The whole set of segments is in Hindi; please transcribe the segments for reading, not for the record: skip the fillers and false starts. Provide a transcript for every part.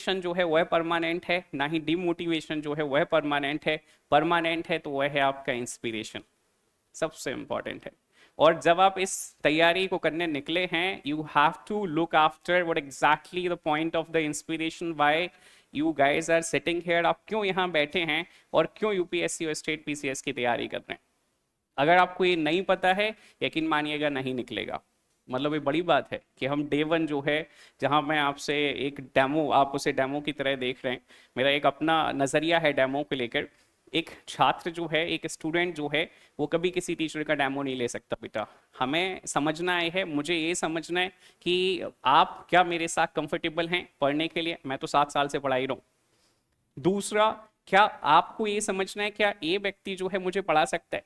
जो है वह परमानेंट है, ना ही डिमोटिवेशन जो है वह परमानेंट है। परमानेंट है तो वह है आपका इंस्पिरेशन, सबसे इंपॉर्टेंट है। और जब आप इस तैयारी को करने निकले हैं, you have to look after what exactly the point of the inspiration, why you guys are sitting here, आप क्यों यहाँ बैठे हैं और क्यों यूपीएससी और स्टेट पीसीएस की तैयारी कर रहे हैं। अगर आपको ये नहीं पता है, यकीन मानिएगा नहीं निकलेगा। मतलब ये बड़ी बात है कि हम डे वन जो है, जहां मैं आपसे एक डेमो, आप उसे डेमो की तरह देख रहे हैं, मेरा एक अपना नज़रिया है डेमो को लेकर। एक छात्र जो है, एक स्टूडेंट जो है, वो कभी किसी टीचर का डेमो नहीं ले सकता बेटा। हमें समझना है, मुझे ये समझना है कि आप क्या मेरे साथ कंफर्टेबल हैं पढ़ने के लिए। मैं तो 7 साल से पढ़ा ही रहा हूँ। दूसरा, क्या आपको ये समझना है क्या ये व्यक्ति जो है मुझे पढ़ा सकता है,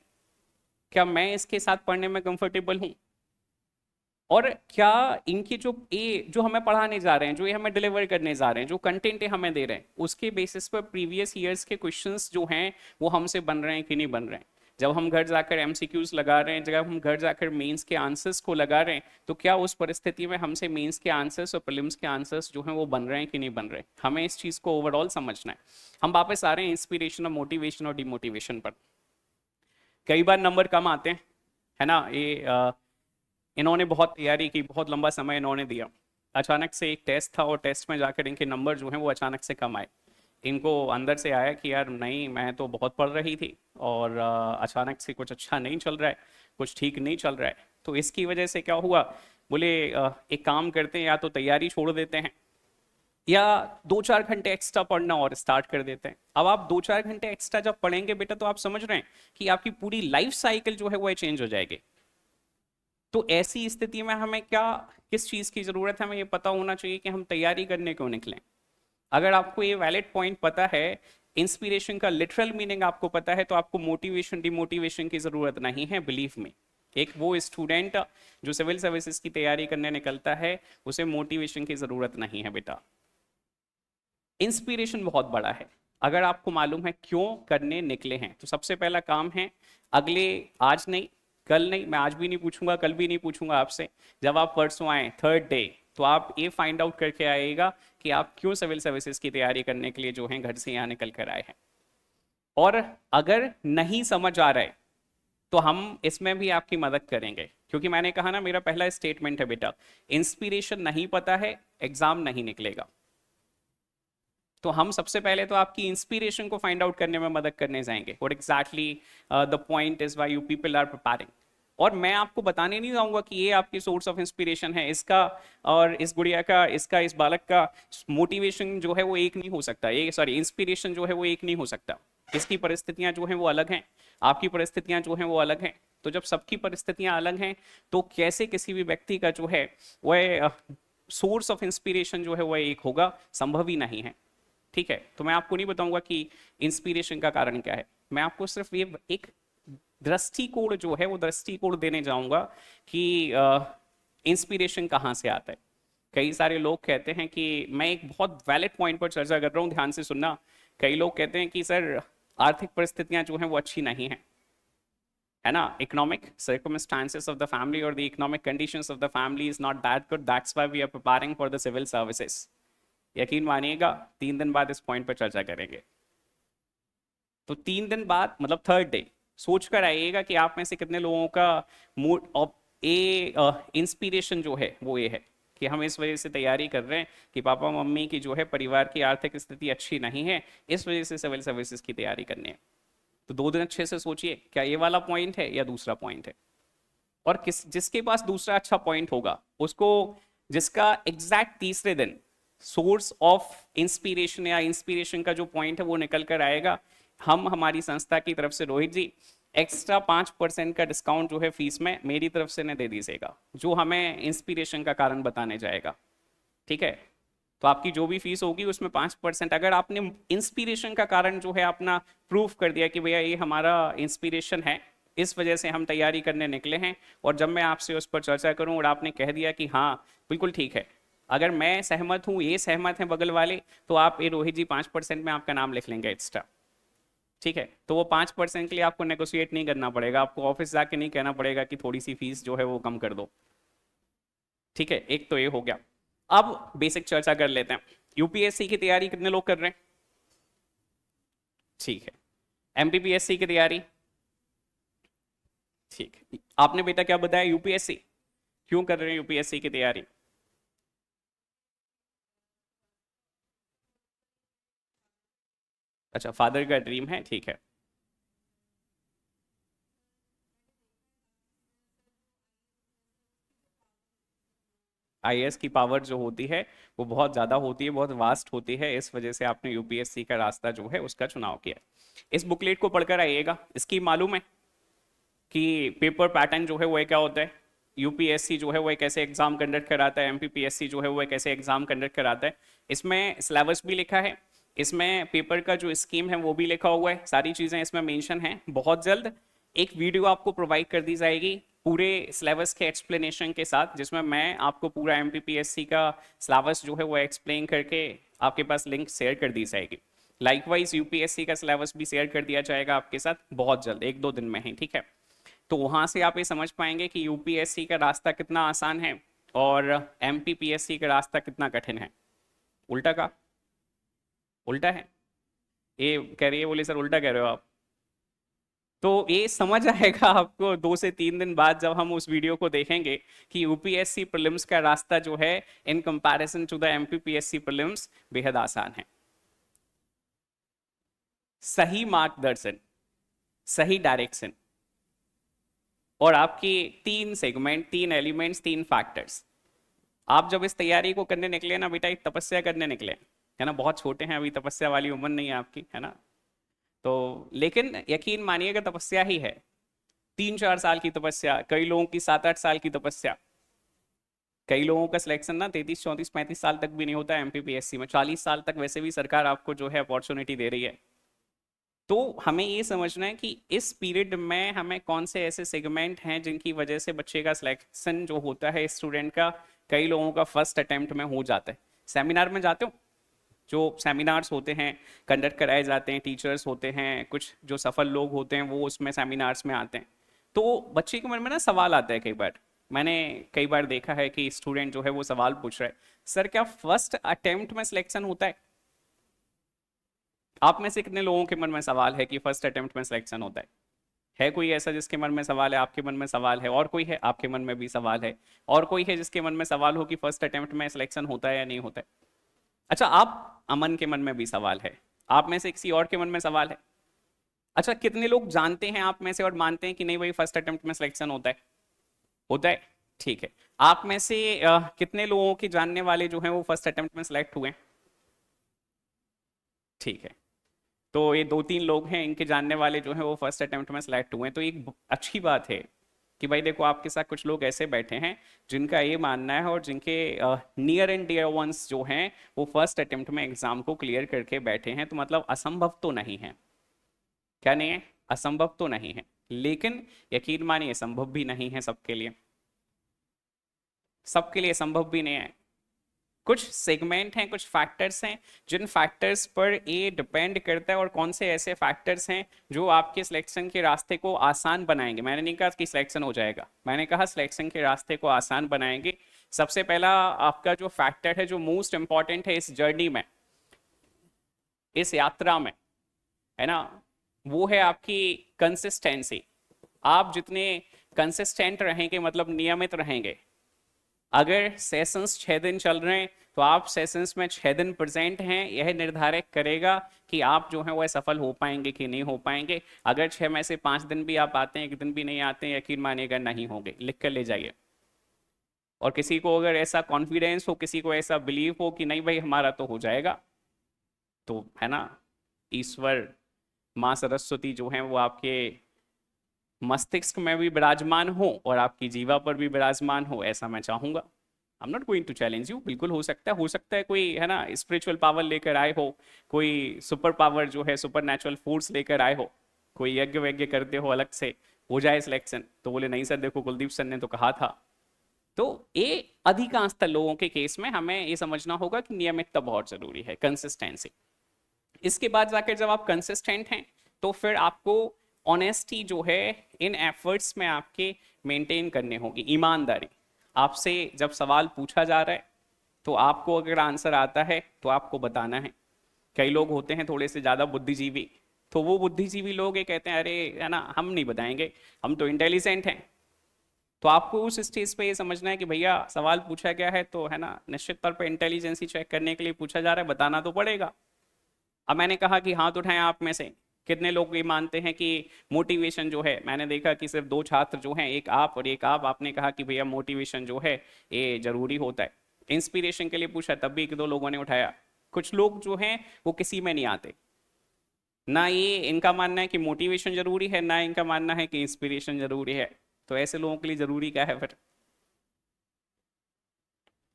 क्या मैं इसके साथ पढ़ने में कंफर्टेबल हूं, और क्या इनकी जो हमें पढ़ाने जा रहे हैं, जो ये हमें डिलीवर करने जा रहे हैं, जो कंटेंट ये हमें दे रहे हैं, उसके बेसिस पर प्रीवियस ईयर्स के क्वेश्चंस जो हैं वो हमसे बन रहे हैं कि नहीं बन रहे हैं। जब हम घर जाकर एमसीक्यूज लगा रहे हैं, जब हम घर जाकर मेंस के आंसर्स को लगा रहे हैं, तो क्या उस परिस्थिति में हमसे मेंस के आंसर्स और प्रीलिम्स के आंसर्स जो हैं वो बन रहे हैं कि नहीं बन रहे। हमें इस चीज़ को ओवरऑल समझना है। हम वापस आ रहे हैं इंस्पिरेशन और मोटिवेशन और डिमोटिवेशन पर। कई बार नंबर कम आते हैं, है ना। इन्होंने बहुत तैयारी की, बहुत लंबा समय इन्होंने दिया, अचानक से एक टेस्ट था और टेस्ट में जाकर इनके नंबर जो हैं वो अचानक से कम आए। इनको अंदर से आया कि यार नहीं, मैं तो बहुत पढ़ रही थी और अचानक से कुछ अच्छा नहीं चल रहा है, कुछ ठीक नहीं चल रहा है। तो इसकी वजह से क्या हुआ, बोले एक काम करते हैं, या तो तैयारी छोड़ देते हैं या 2-4 घंटे एक्स्ट्रा पढ़ना और स्टार्ट कर देते हैं। अब आप 2-4 घंटे एक्स्ट्रा जब पढ़ेंगे बेटा, तो आप समझ रहे हैं कि आपकी पूरी लाइफ साइकिल जो है वो चेंज हो जाएगी। तो ऐसी स्थिति में हमें क्या, किस चीज की जरूरत है, हमें ये पता होना चाहिए कि हम तैयारी करने क्यों निकलें। अगर आपको ये वैलिड पॉइंट पता है, इंस्पिरेशन का लिटरल मीनिंग आपको पता है, तो आपको मोटिवेशन डिमोटिवेशन की जरूरत नहीं है। बिलीव में, एक वो स्टूडेंट जो सिविल सर्विसेज की तैयारी करने निकलता है, उसे मोटिवेशन की जरूरत नहीं है बेटा। इंस्पिरेशन बहुत बड़ा है। अगर आपको मालूम है क्यों करने निकले हैं, तो सबसे पहला काम है, अगले, आज नहीं, कल नहीं, मैं आज भी नहीं पूछूंगा, कल भी नहीं पूछूंगा आपसे, जब आप परसों आए, थर्ड डे, तो आप ये फाइंड आउट करके आइएगा कि आप क्यों सिविल सर्विसेज की तैयारी करने के लिए जो है घर से यहाँ निकल कर आए हैं। और अगर नहीं समझ आ रहा है, तो हम इसमें भी आपकी मदद करेंगे, क्योंकि मैंने कहा ना, मेरा पहला स्टेटमेंट है बेटा, इंस्पिरेशन नहीं पता है, एग्जाम नहीं निकलेगा। तो हम सबसे पहले तो आपकी इंस्पिरेशन को फाइंड आउट करने में मदद करने जाएंगे, what exactly the point is why you people are preparing. और मैं आपको बताने नहीं जाऊंगा कि ये आपकी सोर्स ऑफ इंस्पिरेशन है, इसका और इस गुड़िया का, इसका, इस बालक का मोटिवेशन जो है वो एक नहीं हो सकता, ये सॉरी इंस्पिरेशन जो है वो एक नहीं हो सकता। इसकी परिस्थितियां जो हैं वो अलग हैं, आपकी परिस्थितियां जो हैं वो अलग हैं। तो जब सबकी परिस्थितियां अलग हैं, तो कैसे किसी भी व्यक्ति का जो है वह सोर्स ऑफ इंस्पिरेशन जो है वह एक होगा, संभव ही नहीं है। ठीक है, तो मैं आपको नहीं बताऊंगा कि इंस्पिरेशन का कारण क्या है, मैं आपको सिर्फ ये एक दृष्टिकोण जो है वो दृष्टिकोण देने जाऊंगा कि इंस्पिरेशन कहाँ से आता है। कई सारे लोग कहते हैं कि, मैं एक बहुत वैलिड पॉइंट पर चर्चा कर रहा हूँ, ध्यान से सुनना। कई लोग कहते हैं कि सर आर्थिक परिस्थितियां जो हैं वो अच्छी नहीं है, है ना, economic circumstances of the family or the economic conditions of the family is not that good, that's why we are preparing for the civil services। यकीन मानिएगा 3 दिन बाद इस पॉइंट पर चर्चा करेंगे। तो 3 दिन बाद मतलब थर्ड डे, सोच कर आइएगा कि आप में से कितने लोगों का मूड ऑफ ए इंस्पिरेशन जो है वो ये है कि हम इस वजह से तैयारी कर रहे हैं कि पापा मम्मी की जो है परिवार की आर्थिक स्थिति अच्छी नहीं है, इस वजह से सिविल सर्विसेज की तैयारी करनी है। तो 2 दिन अच्छे से सोचिए, क्या ये वाला पॉइंट है या दूसरा पॉइंट है। और जिसके पास दूसरा अच्छा पॉइंट होगा, उसको, जिसका एग्जैक्ट तीसरे दिन सोर्स ऑफ इंस्पिरेशन या इंस्पिरेशन का जो पॉइंट है वो निकल कर आएगा, हम हमारी संस्था की तरफ से रोहित जी एक्स्ट्रा 5% का डिस्काउंट जो है फीस में मेरी तरफ से ने दे दीजिएगा, जो हमें इंस्पिरेशन का कारण बताने जाएगा। ठीक है, तो आपकी जो भी फीस होगी उसमें 5%, अगर आपने इंस्पिरेशन का कारण जो है अपना प्रूफ कर दिया कि भैया ये हमारा इंस्पिरेशन है, इस वजह से हम तैयारी करने निकले हैं, और जब मैं आपसे उस पर चर्चा करूं और आपने कह दिया कि हाँ बिल्कुल ठीक है, अगर मैं सहमत हूं, ये सहमत हैं बगल वाले, तो आप ये रोहित जी 5% में आपका नाम लिख लेंगे एक्स्ट्रा। ठीक है, तो वो 5% के लिए आपको नेगोशिएट नहीं करना पड़ेगा, आपको ऑफिस जाके नहीं कहना पड़ेगा कि थोड़ी सी फीस जो है वो कम कर दो। ठीक है, एक तो ये हो गया। अब बेसिक चर्चा कर लेते हैं। यूपीएससी की तैयारी कितने लोग कर रहे हैं? ठीक है। एमपीपीएससी की तैयारी? ठीक है। आपने बेटा क्या बताया, यूपीएससी? क्यों कर रहे हैं यूपीएससी की तैयारी? अच्छा, फादर का ड्रीम है, ठीक है। आईएएस की पावर जो होती है वो बहुत ज़्यादा होती है, बहुत वास्ट होती है, इस वजह से आपने यूपीएससी का रास्ता जो है उसका चुनाव किया। इस बुकलेट को पढ़कर आइएगा। इसकी मालूम है कि पेपर पैटर्न जो है वो क्या होता है? यूपीएससी जो है वो एक ऐसे एग्जाम कंडक्ट कराता है, एमपीपीएससी जो है वो एक ऐसे एग्जाम कंडक्ट कराता है। इसमें सिलेबस भी लिखा है, इसमें पेपर का जो स्कीम है वो भी लिखा हुआ है, सारी चीज़ें इसमें मेंशन हैं। बहुत जल्द एक वीडियो आपको प्रोवाइड कर दी जाएगी पूरे सिलेबस के एक्सप्लेनेशन के साथ, जिसमें मैं आपको पूरा एमपीपीएससी का सिलेबस जो है वो एक्सप्लेन करके आपके पास लिंक शेयर कर दी जाएगी। लाइकवाइज यूपीएससी का सिलेबस भी शेयर कर दिया जाएगा आपके साथ बहुत जल्द, 1-2 दिन में ही, ठीक है। तो वहां से आप ये समझ पाएंगे कि यूपीएससी का रास्ता कितना आसान है और एमपीपीएससी का रास्ता कितना कठिन है। उल्टा का उल्टा है, ये कह रही है, बोले सर उल्टा कह रहे हो आप। तो ये समझ आएगा आपको 2 से 3 दिन बाद जब हम उस वीडियो को देखेंगे कि यूपीएससी प्रीलिम्स का रास्ता जो है in comparison to the MPPSC prelims बेहद आसान है। सही मार्गदर्शन, सही डायरेक्शन और आपकी 3 सेगमेंट, 3 एलिमेंट्स, 3 फैक्टर्स। आप जब इस तैयारी को करने निकले ना बेटा, एक तपस्या करने निकले, है ना, बहुत छोटे हैं अभी, तपस्या वाली उम्र नहीं है आपकी, है ना। तो लेकिन यकीन मानिएगा तपस्या ही है, 3-4 साल की तपस्या, कई लोगों की 7-8 साल की तपस्या। कई लोगों का सिलेक्शन ना 33, 34, 35 साल तक भी नहीं होता है एमपीपीएससी में, 40 साल तक वैसे भी सरकार आपको जो है अपॉर्चुनिटी दे रही है। तो हमें ये समझना है कि इस पीरियड में हमें कौन से ऐसे सेगमेंट हैं जिनकी वजह से बच्चे का सिलेक्शन जो होता है स्टूडेंट का, कई लोगों का फर्स्ट अटेम्प्ट में हो जाता है। सेमिनार में जाते हो, जो सेमिनार्स होते हैं कंडक्ट कराए जाते हैं, टीचर्स होते हैं, कुछ जो सफल लोग होते हैं वो उसमें सेमिनार्स में आते हैं। तो बच्चे के मन में ना सवाल आता है कई बार, मैंने कई बार देखा है कि स्टूडेंट जो है वो सवाल पूछ रहा है, सर क्या फर्स्ट अटेम्प्ट में सिलेक्शन होता है? आप में से कितने लोगों के मन में सवाल है कि फर्स्ट अटेम्प्ट में सिलेक्शन होता है कोई ऐसा जिसके मन में सवाल है? आपके मन में सवाल है, और कोई है आपके मन में भी सवाल है, और कोई है जिसके मन में सवाल हो कि फर्स्ट अटेम्प्ट में सिलेक्शन होता है या नहीं होता है? अच्छा, आप अमन के मन में भी सवाल है, आप में से किसी और के मन में सवाल है? अच्छा, कितने लोग जानते हैं आप में से और मानते हैं कि नहीं भाई फर्स्ट अटेम्प्ट में सिलेक्शन होता है? होता है, ठीक है। आप में से कितने लोगों के जानने वाले जो हैं वो फर्स्ट अटेम्प्ट में सिलेक्ट हुए? ठीक है। तो ये 2-3 लोग हैं, इनके जानने वाले जो हैं वो फर्स्ट अटेम्प्ट में सिलेक्ट हुए हैं। तो एक अच्छी बात है कि भाई देखो आपके साथ कुछ लोग ऐसे बैठे हैं जिनका ये मानना है और जिनके नियर एंड डियर वंस जो हैं वो फर्स्ट अटेम्प्ट में एग्जाम को क्लियर करके बैठे हैं। तो मतलब असंभव तो नहीं है, क्या नहीं है? असंभव तो नहीं है, लेकिन यकीन मानिए संभव भी नहीं है सबके लिए, सबके लिए संभव भी नहीं है। कुछ सेगमेंट हैं, कुछ फैक्टर्स हैं जिन फैक्टर्स पर ये डिपेंड करता है, और कौन से ऐसे फैक्टर्स हैं जो आपके सिलेक्शन के रास्ते को आसान बनाएंगे। मैंने नहीं कहा कि सिलेक्शन हो जाएगा, मैंने कहा सिलेक्शन के रास्ते को आसान बनाएंगे। सबसे पहला आपका जो फैक्टर है, जो मोस्ट इंपॉर्टेंट है इस जर्नी में, इस यात्रा में, है ना, वो है आपकी कंसिस्टेंसी। आप जितने कंसिस्टेंट रहेंगे, मतलब नियमित रहेंगे, अगर सेशंस 6 दिन चल रहे हैं तो आप सेशंस में 6 दिन प्रेजेंट हैं, यह निर्धारित करेगा कि आप जो है वह सफल हो पाएंगे कि नहीं हो पाएंगे। अगर 6 में से 5 दिन भी आप आते हैं, 1 दिन भी नहीं आते हैं, यकीन मानिएगा नहीं होंगे, लिख कर ले जाइए। और किसी को अगर ऐसा कॉन्फिडेंस हो, किसी को ऐसा बिलीव हो कि नहीं भाई हमारा तो हो जाएगा, तो है ना, ईश्वर माँ सरस्वती जो है वो आपके मस्तिष्क में भी विराजमान हो और आपकी जीवा पर भी विराजमान हो, ऐसा मैं चाहूंगा। I am not going to challenge you, बिल्कुल हो सकता है कोई, है ना, स्पिरिचुअल पावर लेकर आए हो, कोई सुपर पावर जो है सुपर नेचुरल फोर्स लेकर आए हो, कोई यज्ञ वज्ञ करते हो अलग से, हो जाए सिलेक्शन। तो बोले नहीं सर देखो कुलदीप सर ने तो कहा था। तो ये अधिकांशतः लोगों के केस में हमें ये समझना होगा कि नियमितता बहुत जरूरी है, कंसिस्टेंसी। इसके बाद जाकर जब आप कंसिस्टेंट हैं तो फिर आपको ऑनेस्टी जो है इन एफर्ट्स में आपके मेंटेन करने होगी, ईमानदारी। आपसे जब सवाल पूछा जा रहा है तो आपको अगर आंसर आता है तो आपको बताना है। कई लोग होते हैं थोड़े से ज्यादा बुद्धिजीवी, तो वो बुद्धिजीवी लोग ये कहते हैं अरे है ना हम नहीं बताएंगे, हम तो इंटेलिजेंट हैं। तो आपको उस स्टेज पे ये समझना है कि भैया सवाल पूछा गया है तो है ना निश्चित तौर पे इंटेलिजेंस ही चेक करने के लिए पूछा जा रहा है, बताना तो पड़ेगा। अब मैंने कहा कि हाथ उठाएं आप में से कितने लोग ये मानते हैं कि मोटिवेशन जो है, मैंने देखा कि सिर्फ दो छात्र जो हैं, एक आप और एक आप, आपने कहा कि भैया मोटिवेशन जो है ये जरूरी होता है। इंस्पिरेशन के लिए पूछा तब भी एक दो लोगों ने उठाया। कुछ लोग जो हैं वो किसी में नहीं आते, ना ये इनका मानना है कि मोटिवेशन जरूरी है, ना इनका मानना है कि इंस्पिरेशन जरूरी है। तो ऐसे लोगों के लिए जरूरी क्या है फिर?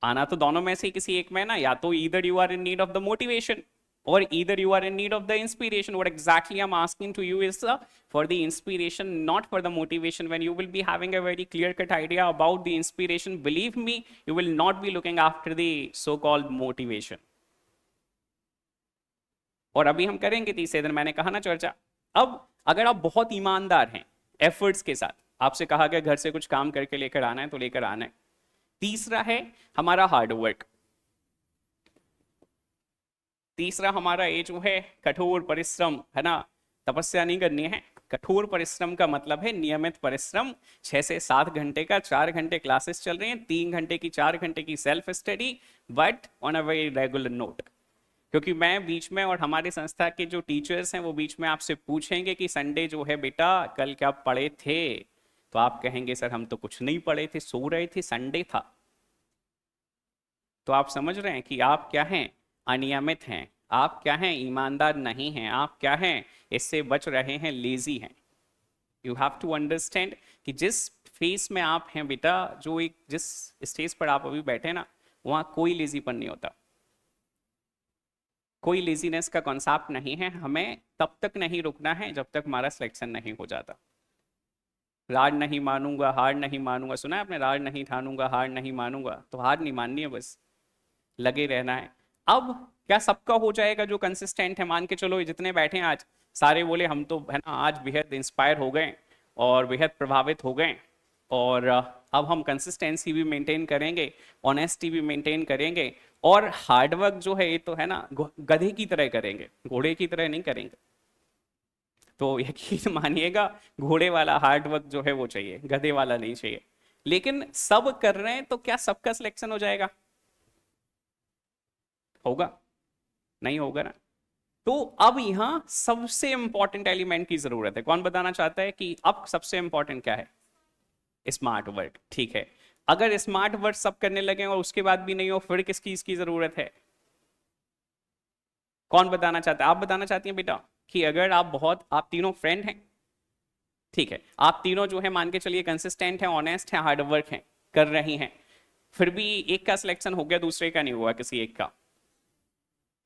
आना तो दोनों में से किसी एक में ना, या तो either you are in need of the motivation or either you are in need of the inspiration. What exactly I'm asking to you is for the inspiration, not for the motivation. When you will be having a very clear cut idea about the inspiration, believe me, you will not be looking after the so called motivation. और अभी हम करेंगे तीसरे दिन, मैंने कहा ना चर्चा। अब अगर आप बहुत ईमानदार हैं एफर्ट्स के साथ, आपसे कहा गया घर से कुछ काम करके लेकर आना है तो लेकर आना है। तीसरा है हमारा हार्डवर्क। तीसरा हमारा ये जो है कठोर परिश्रम, है ना, तपस्या नहीं करनी है। कठोर परिश्रम का मतलब है नियमित परिश्रम, 6 से 7 घंटे का, 4 घंटे क्लासेस चल रही हैं, 3 घंटे की 4 घंटे की self study, but on a very regular note. क्योंकि मैं बीच में और हमारी संस्था के जो टीचर्स हैं वो बीच में आपसे पूछेंगे कि संडे जो है बेटा कल क्या पढ़े थे, तो आप कहेंगे सर हम तो कुछ नहीं पढ़े थे, सो रहे थे, संडे था। तो आप समझ रहे हैं कि आप क्या हैं, अनियमित हैं, आप क्या हैं, ईमानदार नहीं हैं, आप क्या हैं, इससे बच रहे हैं, लेजी हैं। यू हैव टू अंडरस्टैंड कि जिस फेस में आप हैं बेटा, जो एक जिस स्टेज पर आप अभी बैठे ना, वहां कोई लेजीपन नहीं होता, कोई लेजीनेस का कॉन्सेप्ट नहीं है। हमें तब तक नहीं रुकना है जब तक हमारा सिलेक्शन नहीं हो जाता। रार नहीं मानूंगा, हार नहीं मानूंगा, सुना है आपने, रार नहीं ठानूंगा, हार नहीं मानूंगा, तो हार नहीं माननी है, बस लगे रहना है। अब क्या सबका हो जाएगा जो कंसिस्टेंट है? मान के चलो ये जितने बैठे हैं आज सारे बोले हम तो है ना आज बेहद इंस्पायर हो गए और बेहद प्रभावित हो गए, और अब हम कंसिस्टेंसी भी मेंटेन करेंगे, ऑनेस्टी भी मेंटेन करेंगे, और हार्डवर्क जो है ये तो है ना गधे की तरह करेंगे, घोड़े की तरह नहीं करेंगे। तो यकीन मानिएगा घोड़े वाला हार्डवर्क जो है वो चाहिए, गधे वाला नहीं चाहिए। लेकिन सब कर रहे हैं तो क्या सबका सिलेक्शन हो जाएगा? होगा? नहीं होगा ना। तो अब यहां सबसे इंपॉर्टेंट एलिमेंट की जरूरत है। कौन बताना चाहता है कि अब सबसे इंपॉर्टेंट क्या है? Smart work. ठीक है, अगर स्मार्ट वर्क सब करने लगे और उसके बाद भी नहीं हो, फिर किस चीज की जरूरत है? कौन बताना चाहता है? आप बताना चाहती हैं बेटा कि अगर आप तीनों फ्रेंड हैं, ठीक है, आप तीनों जो है मान के चलिए कंसिस्टेंट हैं, ऑनेस्ट हैं, हार्डवर्क हैं, कर रही हैं, फिर भी एक का सिलेक्शन हो गया, दूसरे का नहीं हुआ, किसी एक का,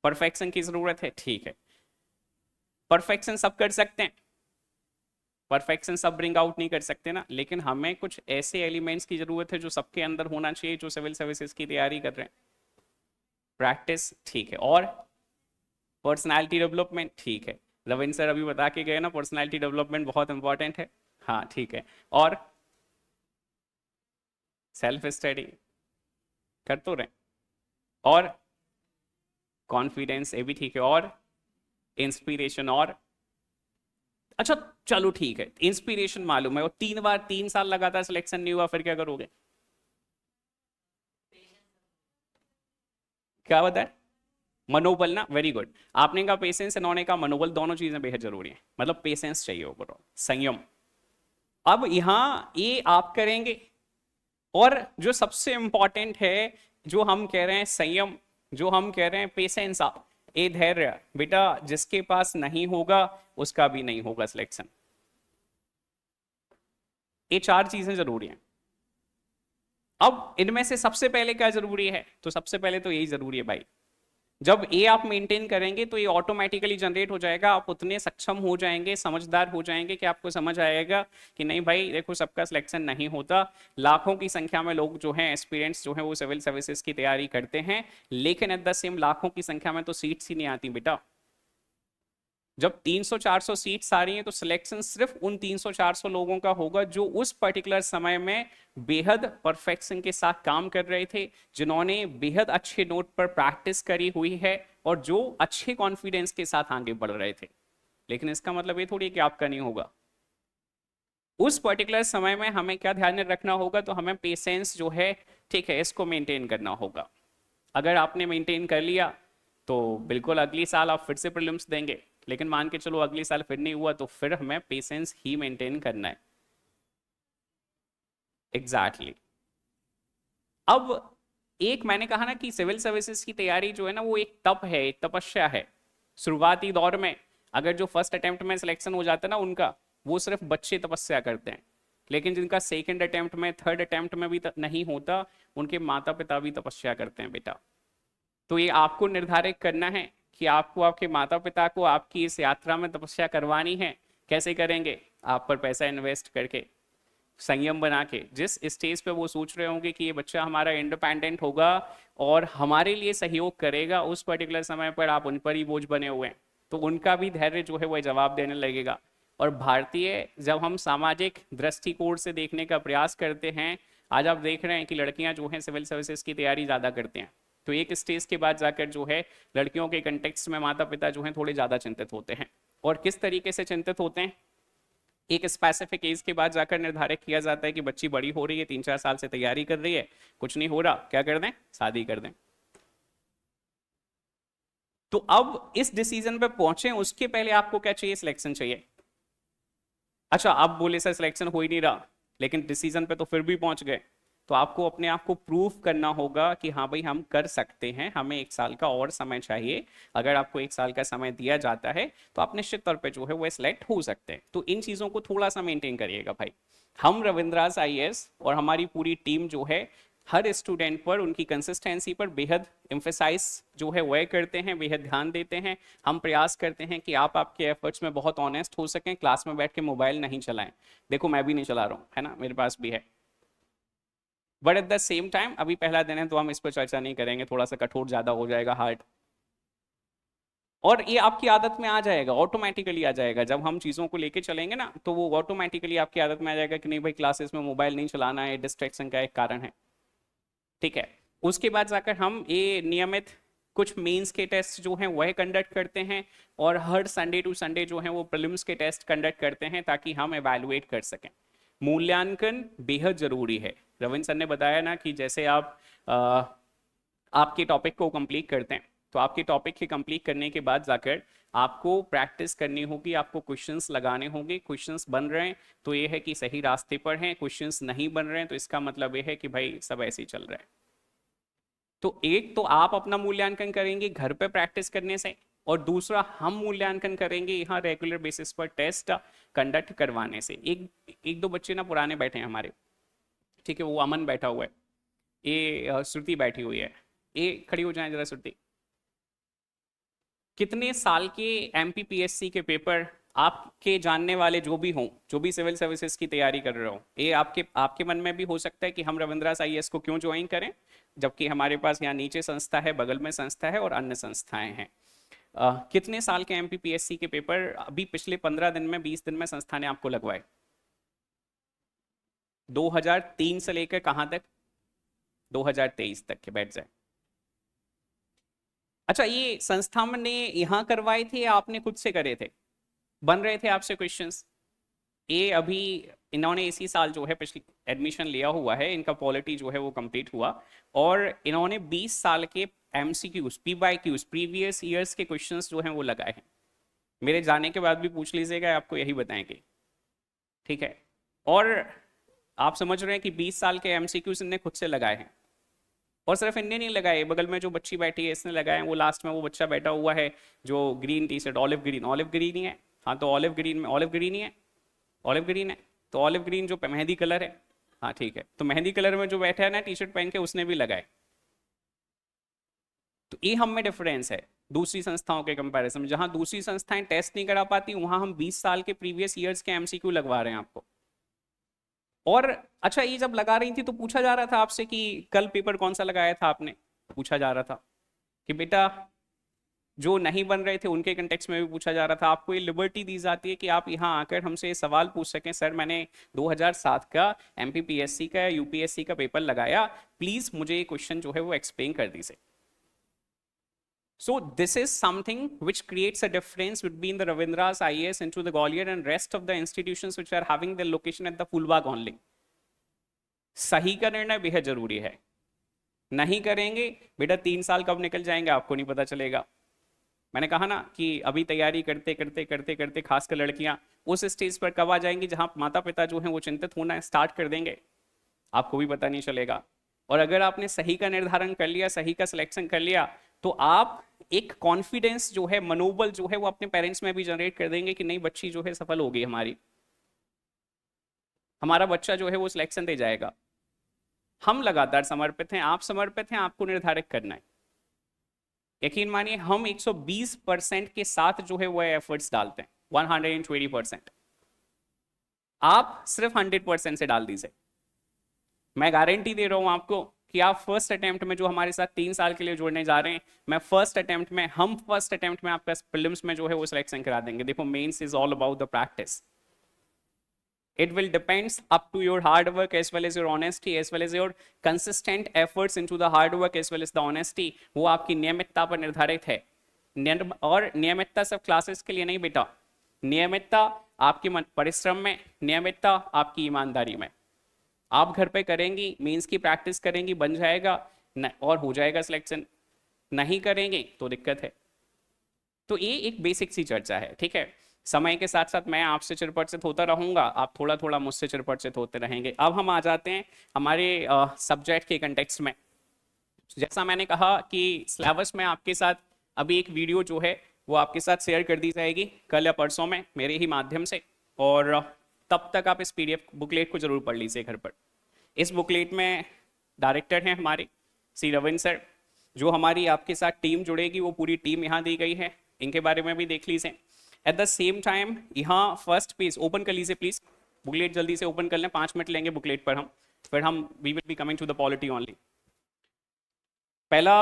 परफेक्शन की जरूरत है। ठीक है, परफेक्शन सब कर सकते हैं, परफेक्शन सब ब्रिंग आउट नहीं कर सकते ना, लेकिन हमें कुछ ऐसे एलिमेंट्स की जरूरत है जो सबके अंदर होना चाहिए जो सिविल सर्विसेज की तैयारी कर रहे हैं। प्रैक्टिस, ठीक है, और पर्सनालिटी डेवलपमेंट, ठीक है, रविंद्र सर अभी बता के गए ना पर्सनालिटी डेवलपमेंट बहुत इंपॉर्टेंट है। हाँ ठीक है, और सेल्फ स्टडी कर तो रहे, और कॉन्फिडेंस, ये भी ठीक है, और इंस्पिरेशन, और अच्छा चलो ठीक है, इंस्पिरेशन मालूम है, और 3 साल लगातार सिलेक्शन नहीं हुआ, फिर क्या करोगे? क्या बताए? मनोबल ना, वेरी गुड। आपने कहा पेशेंस, इन्होंने कहा मनोबल, दोनों चीजें बेहद जरूरी हैं। मतलब पेशेंस चाहिए ओवरऑल, संयम। अब यहां ये आप करेंगे, और जो सबसे इंपॉर्टेंट है, जो हम कह रहे हैं संयम, जो हम कह रहे हैं पेशेंस, ये धैर्य बेटा जिसके पास नहीं होगा उसका भी नहीं होगा सिलेक्शन। ये 4 चीजें जरूरी हैं। अब इनमें से सबसे पहले क्या जरूरी है? तो सबसे पहले तो यही जरूरी है भाई, जब ये आप मेंटेन करेंगे तो ये ऑटोमेटिकली जनरेट हो जाएगा, आप उतने सक्षम हो जाएंगे, समझदार हो जाएंगे कि आपको समझ आएगा कि नहीं भाई देखो सबका सिलेक्शन नहीं होता। लाखों की संख्या में लोग जो हैं एस्पिरेंट्स जो हैं वो सिविल सर्विसेज की तैयारी करते हैं, लेकिन एट द सेम लाखों की संख्या में तो सीट्स ही नहीं आती बेटा। जब 300-400 सीट्स आ रही हैं तो सिलेक्शन सिर्फ उन 300-400 लोगों का होगा जो उस पर्टिकुलर समय में बेहद परफेक्शन के साथ काम कर रहे थे, जिन्होंने बेहद अच्छे नोट पर प्रैक्टिस करी हुई है और जो अच्छे कॉन्फिडेंस के साथ आगे बढ़ रहे थे। लेकिन इसका मतलब ये थोड़ी कि आपका नहीं होगा। उस पर्टिकुलर समय में हमें क्या ध्यान में रखना होगा, तो हमें पेशेंस जो है, ठीक है, इसको मेंटेन करना होगा। अगर आपने मेंटेन कर लिया तो बिल्कुल अगली साल आप फिर से प्रीलिम्स देंगे। लेकिन मान के चलो अगली साल फिर नहीं हुआ तो फिर हमें पेशेंस ही मेंटेन करना है। Exactly exactly. अब एक मैंने कहा ना कि सिविल सर्विसेज की तैयारी जो है ना वो एक तप है, एक तपस्या है। शुरुआती दौर में अगर जो फर्स्ट अटेम्प्ट में सिलेक्शन हो जाता है ना उनका, वो सिर्फ बच्चे तपस्या करते हैं। लेकिन जिनका सेकंड अटेम्प्ट में, थर्ड अटेम्प्ट में भी नहीं होता, उनके माता पिता भी तपस्या करते हैं बेटा। तो ये आपको निर्धारित करना है कि आपको आपके माता पिता को आपकी इस यात्रा में तपस्या करवानी है। कैसे करेंगे? आप पर पैसा इन्वेस्ट करके, संयम बना के। जिस स्टेज पे वो सोच रहे होंगे कि ये बच्चा हमारा इंडिपेंडेंट होगा और हमारे लिए सहयोग करेगा, उस पर्टिकुलर समय पर आप उन पर ही बोझ बने हुए हैं, तो उनका भी धैर्य जो है वह जवाब देने लगेगा। और भारतीय जब हम सामाजिक दृष्टिकोण से देखने का प्रयास करते हैं, आज आप देख रहे हैं कि लड़कियां जो हैं सिविल सर्विसेज की तैयारी ज़्यादा करते हैं। तो एक स्टेज के बाद जाकर जो है लड़कियों के कंटेक्स्ट में माता पिता जो हैं थोड़े ज़्यादा चिंतित होते हैं। और किस तरीके से चिंतित होते हैं, एक स्पेसिफिक एज के बाद जाकर निर्धारित किया जाता है कि बच्ची बड़ी हो रही है, 3-4 साल से तैयारी कर रही है, कुछ नहीं हो रहा, क्या कर दें? शादी कर दें। तो अब इस डिसीजन पे पहुंचे उसके पहले आपको क्या चाहिए? सिलेक्शन चाहिए। अच्छा, आप बोले सर सिलेक्शन हो ही नहीं रहा, लेकिन डिसीजन पे तो फिर भी पहुंच गए। तो आपको अपने आप को प्रूव करना होगा कि हाँ भाई हम कर सकते हैं, हमें 1 साल का और समय चाहिए। अगर आपको 1 साल का समय दिया जाता है तो आप निश्चित तौर पे जो है वो सिलेक्ट हो सकते हैं। तो इन चीज़ों को थोड़ा सा मेंटेन करिएगा भाई। हम रविंद्रास आईएएस और हमारी पूरी टीम जो है हर स्टूडेंट पर, उनकी कंसिस्टेंसी पर बेहद इम्फेसाइज जो है वह करते हैं, बेहद ध्यान देते हैं। हम प्रयास करते हैं कि आप आपके एफर्ट्स में बहुत ऑनेस्ट हो सकें, क्लास में बैठ के मोबाइल नहीं चलाएं। देखो मैं भी नहीं चला रहा हूँ, है ना, मेरे पास भी है। But at the same time अभी पहला दिन है तो हम इस पर चर्चा नहीं करेंगे, थोड़ा सा कठोर ज़्यादा हो जाएगा, हार्ड। और ये आपकी आदत में आ जाएगा, ऑटोमेटिकली आ जाएगा। जब हम चीज़ों को लेके चलेंगे ना तो वो ऑटोमेटिकली आपकी आदत में आ जाएगा कि नहीं भाई क्लासेस में मोबाइल नहीं चलाना है, डिस्ट्रैक्शन का एक कारण है। ठीक है। उसके बाद जाकर हम ये नियमित कुछ मेंस के टेस्ट जो हैं वह कंडक्ट करते हैं, और हर संडे टू संडे जो है वो प्रीलिम्स के टेस्ट कंडक्ट करते हैं ताकि हम एवेलुएट कर सकें। मूल्यांकन बेहद जरूरी है। रविंद्र सर ने बताया ना कि जैसे आप आपके टॉपिक को कंप्लीट करते हैं, तो आपके टॉपिक के कंप्लीट करने के बाद जाकर आपको प्रैक्टिस करनी होगी, आपको क्वेश्चंस लगाने होंगे। क्वेश्चंस बन रहे हैं तो ये है कि सही रास्ते पर हैं, क्वेश्चंस नहीं बन रहे हैं तो इसका मतलब ये है कि भाई सब ऐसे ही चल रहा है। तो एक तो आप अपना मूल्यांकन करेंगे घर पे प्रैक्टिस करने से, और दूसरा हम मूल्यांकन करेंगे यहाँ रेगुलर बेसिस पर टेस्ट कंडक्ट करवाने से। एक एक दो बच्चे ना पुराने बैठे हैं हमारे, ठीक है, वो अमन बैठा हुआ है, ये श्रुति बैठी हुई है। ये खड़ी हो जाए जरा श्रुति। कितने साल के एमपीपीएससी के पेपर आपके जानने वाले जो भी हों, जो भी सिविल सर्विसेज की तैयारी कर रहे हो, ये आपके आपके मन में भी हो सकता है कि हम रविंद्रास आईएएस को क्यों ज्वाइन करें, जबकि हमारे पास यहाँ नीचे संस्था है, बगल में संस्था है और अन्य संस्थाएं हैं। कितने साल के एमपीपीएससी के पेपर अभी पिछले 15 दिन में, 20 दिन में संस्था ने आपको लगवाए? 2003 से लेकर कहां तक? 2023 तक के, बैठ जाए। अच्छा, ये संस्था ने यहाँ करवाए थे या आपने खुद से करे थे? बन रहे थे आपसे क्वेश्चंस? ये अभी इन्होंने इसी साल जो है पिछली एडमिशन लिया हुआ है, इनका पॉलिटी जो है वो कंप्लीट हुआ, और इन्होंने 20 साल के एमसीक्यूज, पीवाईक्यूज, प्रीवियस ईयर्स के क्वेश्चंस जो हैं वो लगाए हैं। मेरे जाने के बाद भी पूछ लीजिएगा, आपको यही बताएंगे। ठीक है। और आप समझ रहे हैं कि 20 साल के एमसीक्यूज इनने खुद से लगाए हैं। और सिर्फ इनने नहीं लगाए, बगल में जो बच्ची बैठी है इसने लगाए हैं। वो लास्ट में वो बच्चा बैठा हुआ है जो green T shirt, olive green, olive green ही है, हाँ तो ऑलिव ग्रीन में, ऑलिव ग्रीन ही है, ऑलिव ग्रीन है, तो ऑलिव ग्रीन जो मेहंदी कलर है, हाँ ठीक है, तो मेहंदी कलर में जो बैठा है ना टी शर्ट पहन के, उसने भी लगाए। तो ये हम में डिफरेंस है दूसरी संस्थाओं के कंपैरिजन में। जहां दूसरी संस्थाएं टेस्ट नहीं करा पाती, वहां हम 20 साल के प्रीवियस ईयर्स के एमसीक्यू लगवा रहे हैं आपको। और अच्छा, ये जब लगा रही थी तो पूछा जा रहा था आपसे कि कल पेपर कौन सा लगाया था आपने? पूछा जा रहा था कि बेटा जो नहीं बन रहे थे उनके कंटेक्स्ट में भी पूछा जा रहा था। आपको ये लिबर्टी दी जाती है कि आप यहाँ आकर हमसे ये सवाल पूछ सकें, सर मैंने 2007 का एमपीपीएससी का या यूपीएससी का पेपर लगाया, प्लीज मुझे ये क्वेश्चन जो है वो एक्सप्लेन कर दीजिए। So this is something which creates a difference between the Ravindras IAS into the Gwalior and rest of the institutions which are having their location at the Fulbagh only. सही का निर्णय बेहद जरूरी है, नहीं करेंगे बेटा 3 साल कब निकल जाएंगे आपको नहीं पता चलेगा। मैंने कहा ना कि अभी तैयारी करते करते करते करते खासकर लड़कियां उस स्टेज पर कब आ जाएंगी जहां माता पिता जो हैं वो चिंतित होना स्टार्ट कर देंगे, आपको भी पता नहीं चलेगा। और अगर आपने सही का निर्धारण कर लिया, सही का सिलेक्शन कर लिया, तो आप एक कॉन्फिडेंस जो है, मनोबल जो है वो अपने पेरेंट्स में भी जनरेट कर देंगे कि नहीं बच्ची जो है सफल होगी, हमारा बच्चा जो है वो सिलेक्शन दे जाएगा। हम लगातार समर्पित हैं, आप समर्पित हैं, आपको निर्धारित करना है। यकीन मानिए हम 120% के साथ जो है वो एफर्ट्स डालते हैं, 120%। आप सिर्फ 100% से डाल दीजिए। मैं गारंटी दे रहा हूं आपको कि आप फर्स्ट अटेम्प्ट में जो हमारे साथ 3 साल के लिए जुड़ने जा रहे हैं, हम फर्स्ट अटेम्प्ट में आपका प्रीलिम्स में जो है वो सिलेक्शन करा देंगे। देखो mains is all about the practice. It will depends up to your hard work as well as your honesty as well as your consistent efforts into the hard work as well as the honesty। वो आपकी नियमितता पर निर्धारित है। और नियमितता सब क्लासेस के लिए नहीं बेटा, नियमितता आपके परिश्रम में, नियमितता आपकी ईमानदारी में। आप घर पे करेंगी, मीन्स की प्रैक्टिस करेंगी, बन जाएगा और हो जाएगा सिलेक्शन। नहीं करेंगे तो दिक्कत है। तो ये एक बेसिक सी चर्चा है, ठीक है। समय के साथ साथ मैं आपसे चिरपरिचित होता रहूंगा, आप थोड़ा थोड़ा मुझसे चिरपरिचित होते रहेंगे। अब हम आ जाते हैं हमारे सब्जेक्ट के कंटेक्स्ट में। जैसा मैंने कहा कि सिलेबस में आपके साथ अभी एक वीडियो जो है वो आपके साथ शेयर कर दी जाएगी कल या परसों में मेरे ही माध्यम से, और तब तक आप इस पीडीएफ बुकलेट को जरूर पढ़ लीजिए घर पर। इस बुकलेट में डायरेक्टर हैं हमारे सी रविंद्र सर, जो हमारी आपके साथ टीम जुड़ेगी वो पूरी टीम यहाँ दी गई है, इनके बारे में भी देख लीजिए। एट द सेम टाइम यहाँ फर्स्ट पेज ओपन कर लीजिए प्लीज, बुकलेट जल्दी से ओपन कर लें, 5 मिनट लेंगे बुकलेट पर हम, फिर हम we will be coming to the polity only. पहला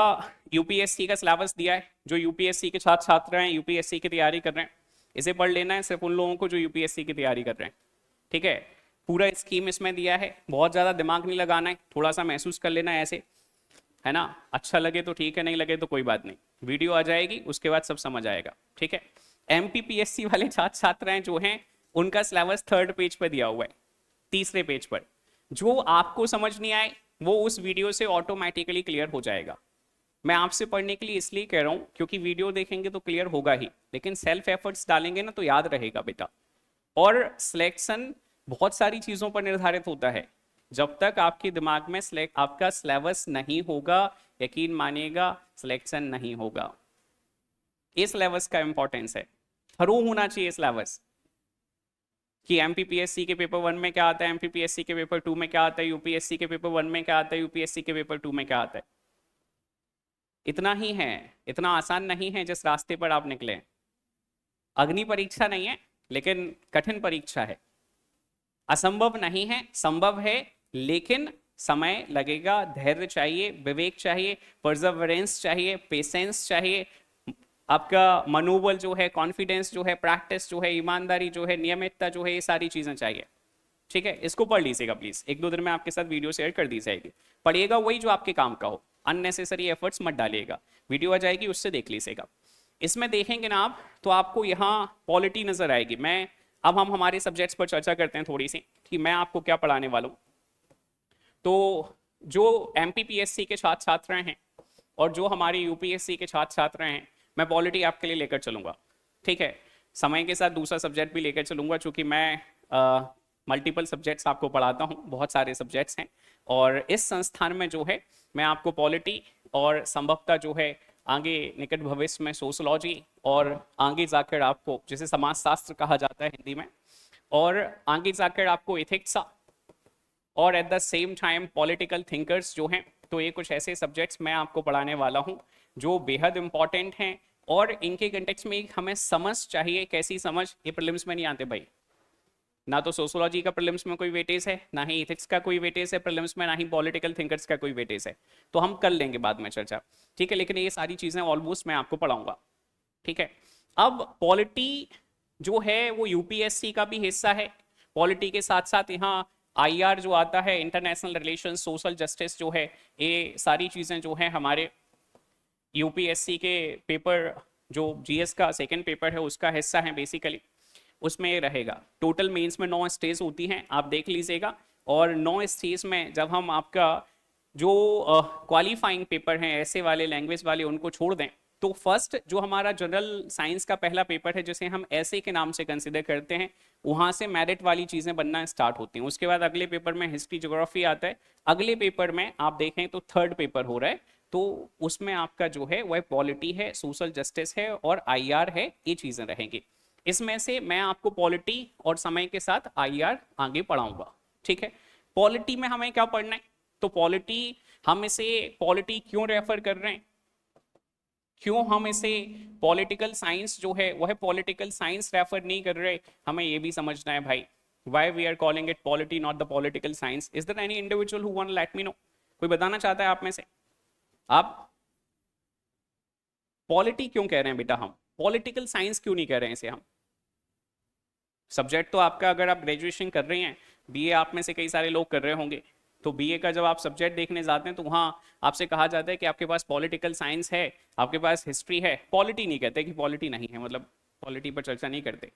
यूपीएससी का सिलेबस दिया है, जो यूपीएससी के छात्र छात्र हैं, यूपीएससी की तैयारी कर रहे हैं, इसे पढ़ लेना है सिर्फ उन लोगों को जो यूपीएससी की तैयारी कर रहे हैं, ठीक है। पूरा स्कीम इसमें दिया है, बहुत ज़्यादा दिमाग नहीं लगाना है, थोड़ा सा महसूस कर लेना है ऐसे, है ना। अच्छा लगे तो ठीक है, नहीं लगे तो कोई बात नहीं, वीडियो आ जाएगी उसके बाद सब समझ आएगा, ठीक है। एमपीपीएससी वाले छात्र छात्राएं जो हैं उनका सिलेबस 3rd पेज पर दिया हुआ है, 3रे पेज पर। जो आपको समझ नहीं आए वो उस वीडियो से ऑटोमेटिकली क्लियर हो जाएगा। मैं आपसे पढ़ने के लिए इसलिए कह रहा हूं क्योंकि वीडियो देखेंगे तो क्लियर होगा ही, लेकिन सेल्फ एफर्ट्स डालेंगे ना तो याद रहेगा बेटा। और सिलेक्शन बहुत सारी चीजों पर निर्धारित होता है, जब तक आपके दिमाग में आपका सिलेबस नहीं होगा, यकीन मानिएगा सिलेक्शन नहीं होगा। इस सिलेबस का इंपॉर्टेंस है, थरो होना चाहिए सिलेबस कि एमपीपीएससी के पेपर 1 में क्या आता है, एमपीपीएससी के पेपर 2 में क्या आता है, यूपीएससी के पेपर 1 में क्या आता है, यूपीएससी के पेपर 2 में क्या आता है। इतना ही है, इतना आसान नहीं है जिस रास्ते पर आप निकले। अग्नि परीक्षा नहीं है लेकिन कठिन परीक्षा है, असंभव नहीं है, संभव है, लेकिन समय लगेगा, धैर्य चाहिए, विवेक चाहिए, परसेवरेंस चाहिए, पेशेंस चाहिए, आपका मनोबल जो है, कॉन्फिडेंस जो है, प्रैक्टिस जो है, ईमानदारी जो है, नियमितता जो है, ये सारी चीजें चाहिए, ठीक है। इसको पढ़ लीजिएगा प्लीज, 1-2 दिन में आपके साथ वीडियो शेयर कर दी जाएगी, पढ़िएगा वही जो आपके काम का हो, अननेसेसरी एफर्ट्स मत डालिएगा, वीडियो आ जाएगी उससे देख लीजिएगा। इसमें देखेंगे ना आप तो आपको यहाँ पॉलिटी नजर आएगी। अब हम हमारे सब्जेक्ट्स पर चर्चा करते हैं थोड़ी सी कि मैं आपको क्या पढ़ाने वाला हूँ। तो जो एमपीपीएससी के छात्र छात्र हैं और जो हमारे यूपीएससी के छात्र छात्र हैं, मैं पॉलिटी आपके लिए लेकर चलूंगा, ठीक है। समय के साथ दूसरा सब्जेक्ट भी लेकर चलूंगा, चूंकि मैं मल्टीपल सब्जेक्ट्स आपको पढ़ाता हूँ, बहुत सारे सब्जेक्ट्स हैं, और इस संस्थान में जो है मैं आपको पॉलिटी और संभवतः जो है आगे निकट भविष्य में सोशोलॉजी, और आगे जाकर आपको जिसे समाजशास्त्र कहा जाता है हिंदी में, और आगे जाकर आपको इथिक्स, और at the same time political thinkers जो हैं। तो ये कुछ ऐसे सब्जेक्ट्स मैं आपको पढ़ाने वाला हूँ जो बेहद इंपॉर्टेंट हैं, और इनके कंटेक्स्ट में हमें समझ चाहिए। कैसी समझ? ये प्रीलिम्स में नहीं आते भाई, ना तो सोशोलॉजी का प्रीलिम्स में कोई वेटेज है, ना ही इथिक्स का कोई वेटेज है प्रीलिम्स में, ना ही पॉलिटिकल थिंकर्स का कोई वेटेज है, तो हम कर लेंगे बाद में चर्चा, ठीक है। लेकिन ये सारी चीजें ऑलमोस्ट मैं आपको पढ़ाऊंगा, ठीक है। अब पॉलिटी जो है वो यूपीएससी का भी हिस्सा है। पॉलिटी के साथ साथ यहाँ आईआर जो आता है, इंटरनेशनल रिलेशन, सोशल जस्टिस जो है, ये सारी चीजें जो है हमारे यूपीएससी के पेपर, जो जीएस का सेकंड पेपर है उसका हिस्सा है बेसिकली। उसमें ये रहेगा। टोटल मेंस में 9 स्टेज होती हैं, आप देख लीजिएगा। और 9 स्टेज में जब हम आपका जो क्वालिफाइंग पेपर हैं ऐसे वाले, लैंग्वेज वाले, उनको छोड़ दें, तो फर्स्ट जो हमारा जनरल साइंस का पहला पेपर है, जिसे हम ऐसे के नाम से कंसिडर करते हैं, वहां से मेरिट वाली चीजें बनना स्टार्ट होती हैं। उसके बाद अगले पेपर में हिस्ट्री ज्योग्राफी आता है। अगले पेपर में आप देखें तो थर्ड पेपर हो रहा है, तो उसमें आपका जो है वह पॉलिटी है, सोशल जस्टिस है और आईआर है, ये चीजें रहेंगी। इसमें से मैं आपको पॉलिटी और समय के साथ आईआर आगे पढ़ाऊंगा। ठीक है। पॉलिटी में हमें क्या पढ़ना है? तो पॉलिटी, हम इसे पॉलिटी क्यों रेफर कर रहे हैं, क्यों हम इसे पॉलिटिकल साइंस जो है वह पॉलिटिकल साइंस रेफर नहीं कर रहे, हमें ये भी समझना है भाई। Why we are calling it polity, not the political science? Is there any individual who want to let me know? कोई बताना चाहता है आप में से? आप पॉलिटी क्यों कह रहे हैं बेटा, हम पॉलिटिकल साइंस क्यों नहीं कह रहे हैं इसे हम? सब्जेक्ट तो आपका, अगर आप ग्रेजुएशन कर रहे हैं, बीए आप में से कई सारे लोग कर रहे होंगे, तो बीए का जब आप सब्जेक्ट देखने जाते हैं तो वहां आपसे कहा जाता है कि आपके पास पॉलिटिकल साइंस है, आपके पास हिस्ट्री है, पॉलिटी नहीं कहते कि पॉलिटी नहीं है, मतलब पॉलिटी पर चर्चा नहीं करते।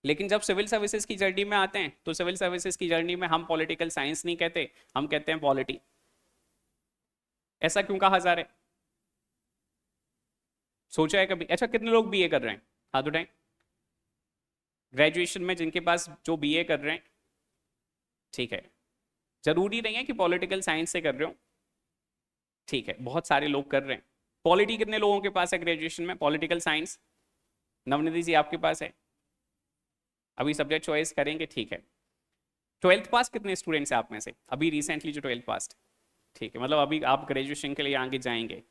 लेकिन जब सिविल सर्विसेज की जर्नी में आते हैं तो सिविल सर्विसेज की जर्नी में हम पॉलिटिकल साइंस नहीं कहते, हम कहते हैं पॉलिटी। ऐसा क्यों कहा जा रहा है, सोचा है कभी? अच्छा, कितने लोग बीए कर रहे हैं, हाथ उठाएं। ग्रेजुएशन में जिनके पास, जो बीए कर रहे हैं, ठीक है। जरूरी नहीं है कि पॉलिटिकल साइंस से कर रहे हो, ठीक है, बहुत सारे लोग कर रहे हैं। पॉलिटी कितने लोगों के पास है ग्रेजुएशन में? पॉलिटिकल साइंस नवनिधि जी आपके पास है, अभी सब्जेक्ट चॉइस करेंगे, ठीक है। 12th पास कितने स्टूडेंट्स हैं आप में से, अभी रिसेंटली जो 12th पास? ठीक है, मतलब अभी आप ग्रेजुएशन के लिए आगे जाएंगे,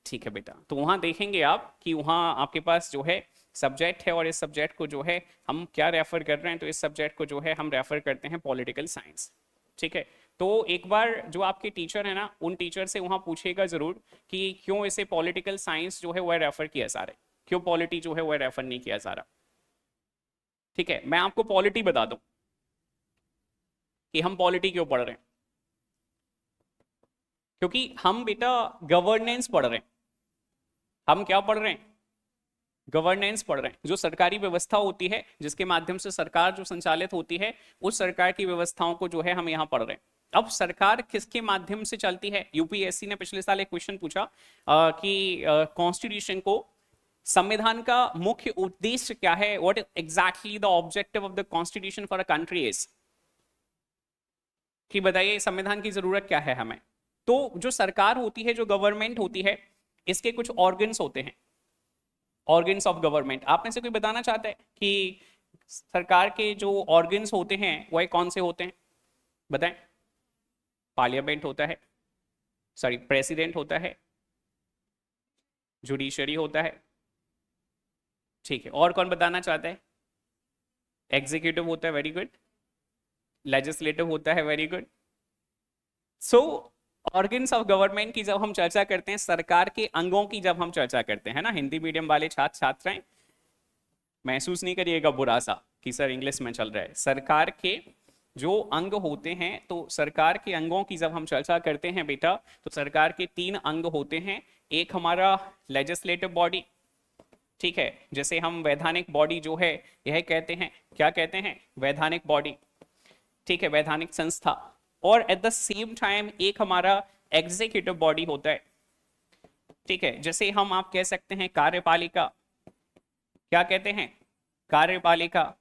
ठीक है बेटा। तो वहाँ देखेंगे आप कि वहाँ आपके पास जो है सब्जेक्ट है, और इस सब्जेक्ट को जो है हम क्या रेफर कर रहे हैं, तो इस सब्जेक्ट को जो है हम रेफर करते हैं पॉलिटिकल साइंस। ठीक है। तो एक बार जो आपके टीचर है ना, उन टीचर से वहाँ पूछेगा जरूर कि क्यों इसे पॉलिटिकल साइंस जो है वह रेफर किया जा रहा है, क्यों पॉलिटी जो है वह रेफर नहीं किया जा रहा। ठीक है, मैं आपको पॉलिटी बता दूं कि हम पॉलिटी क्यों पढ़ रहे हैं। क्योंकि हम बेटा गवर्नेंस पढ़ रहे हैं। हम क्या पढ़ रहे हैं? गवर्नेंस पढ़ रहे हैं। जो सरकारी व्यवस्था होती है, जिसके माध्यम से सरकार जो संचालित होती है, उस सरकार की व्यवस्थाओं को जो है हम यहाँ पढ़ रहे हैं। अब सरकार किसके माध्यम से चलती है? यूपीएससी ने पिछले साल एक क्वेश्चन पूछा कि कॉन्स्टिट्यूशन को, संविधान का मुख्य उद्देश्य क्या है, what exactly the objective of the constitution for a country is, कि बताइए संविधान की जरूरत क्या है हमें। तो जो सरकार होती है, जो गवर्नमेंट होती है, इसके कुछ ऑर्गन्स होते हैं, ऑर्गन्स ऑफ गवर्नमेंट। आप में से कोई बताना चाहता है कि सरकार के जो ऑर्गन्स होते हैं वह कौन से होते हैं? बताएं। पार्लियामेंट होता है, सॉरी प्रेसिडेंट होता है, जुडिशरी होता है, ठीक है। और कौन बताना चाहता है? एग्जीक्यूटिव होता है, वेरी गुड। लेजिस्लेटिव होता है, very good. So organs of government की जब हम चर्चा करते हैं, सरकार के अंगों की जब हम चर्चा करते हैं ना, हिंदी मीडियम वाले छात्र छात्राएं महसूस नहीं करिएगा बुरा सा कि सर इंग्लिश में चल रहा है। सरकार के जो अंग होते हैं, तो सरकार के अंगों की जब हम चर्चा करते हैं बेटा, तो सरकार के 3 अंग होते हैं। एक हमारा लेजिस्लेटिव बॉडी, ठीक है, जैसे हम वैधानिक बॉडी जो है यह कहते हैं, क्या कहते हैं? वैधानिक बॉडी, ठीक है, वैधानिक संस्था। और एट द सेम टाइम एक हमारा एग्जीक्यूटिव बॉडी होता है, ठीक है, जैसे हम आप कह सकते हैं कार्यपालिका, क्या कहते हैं? कार्यपालिका।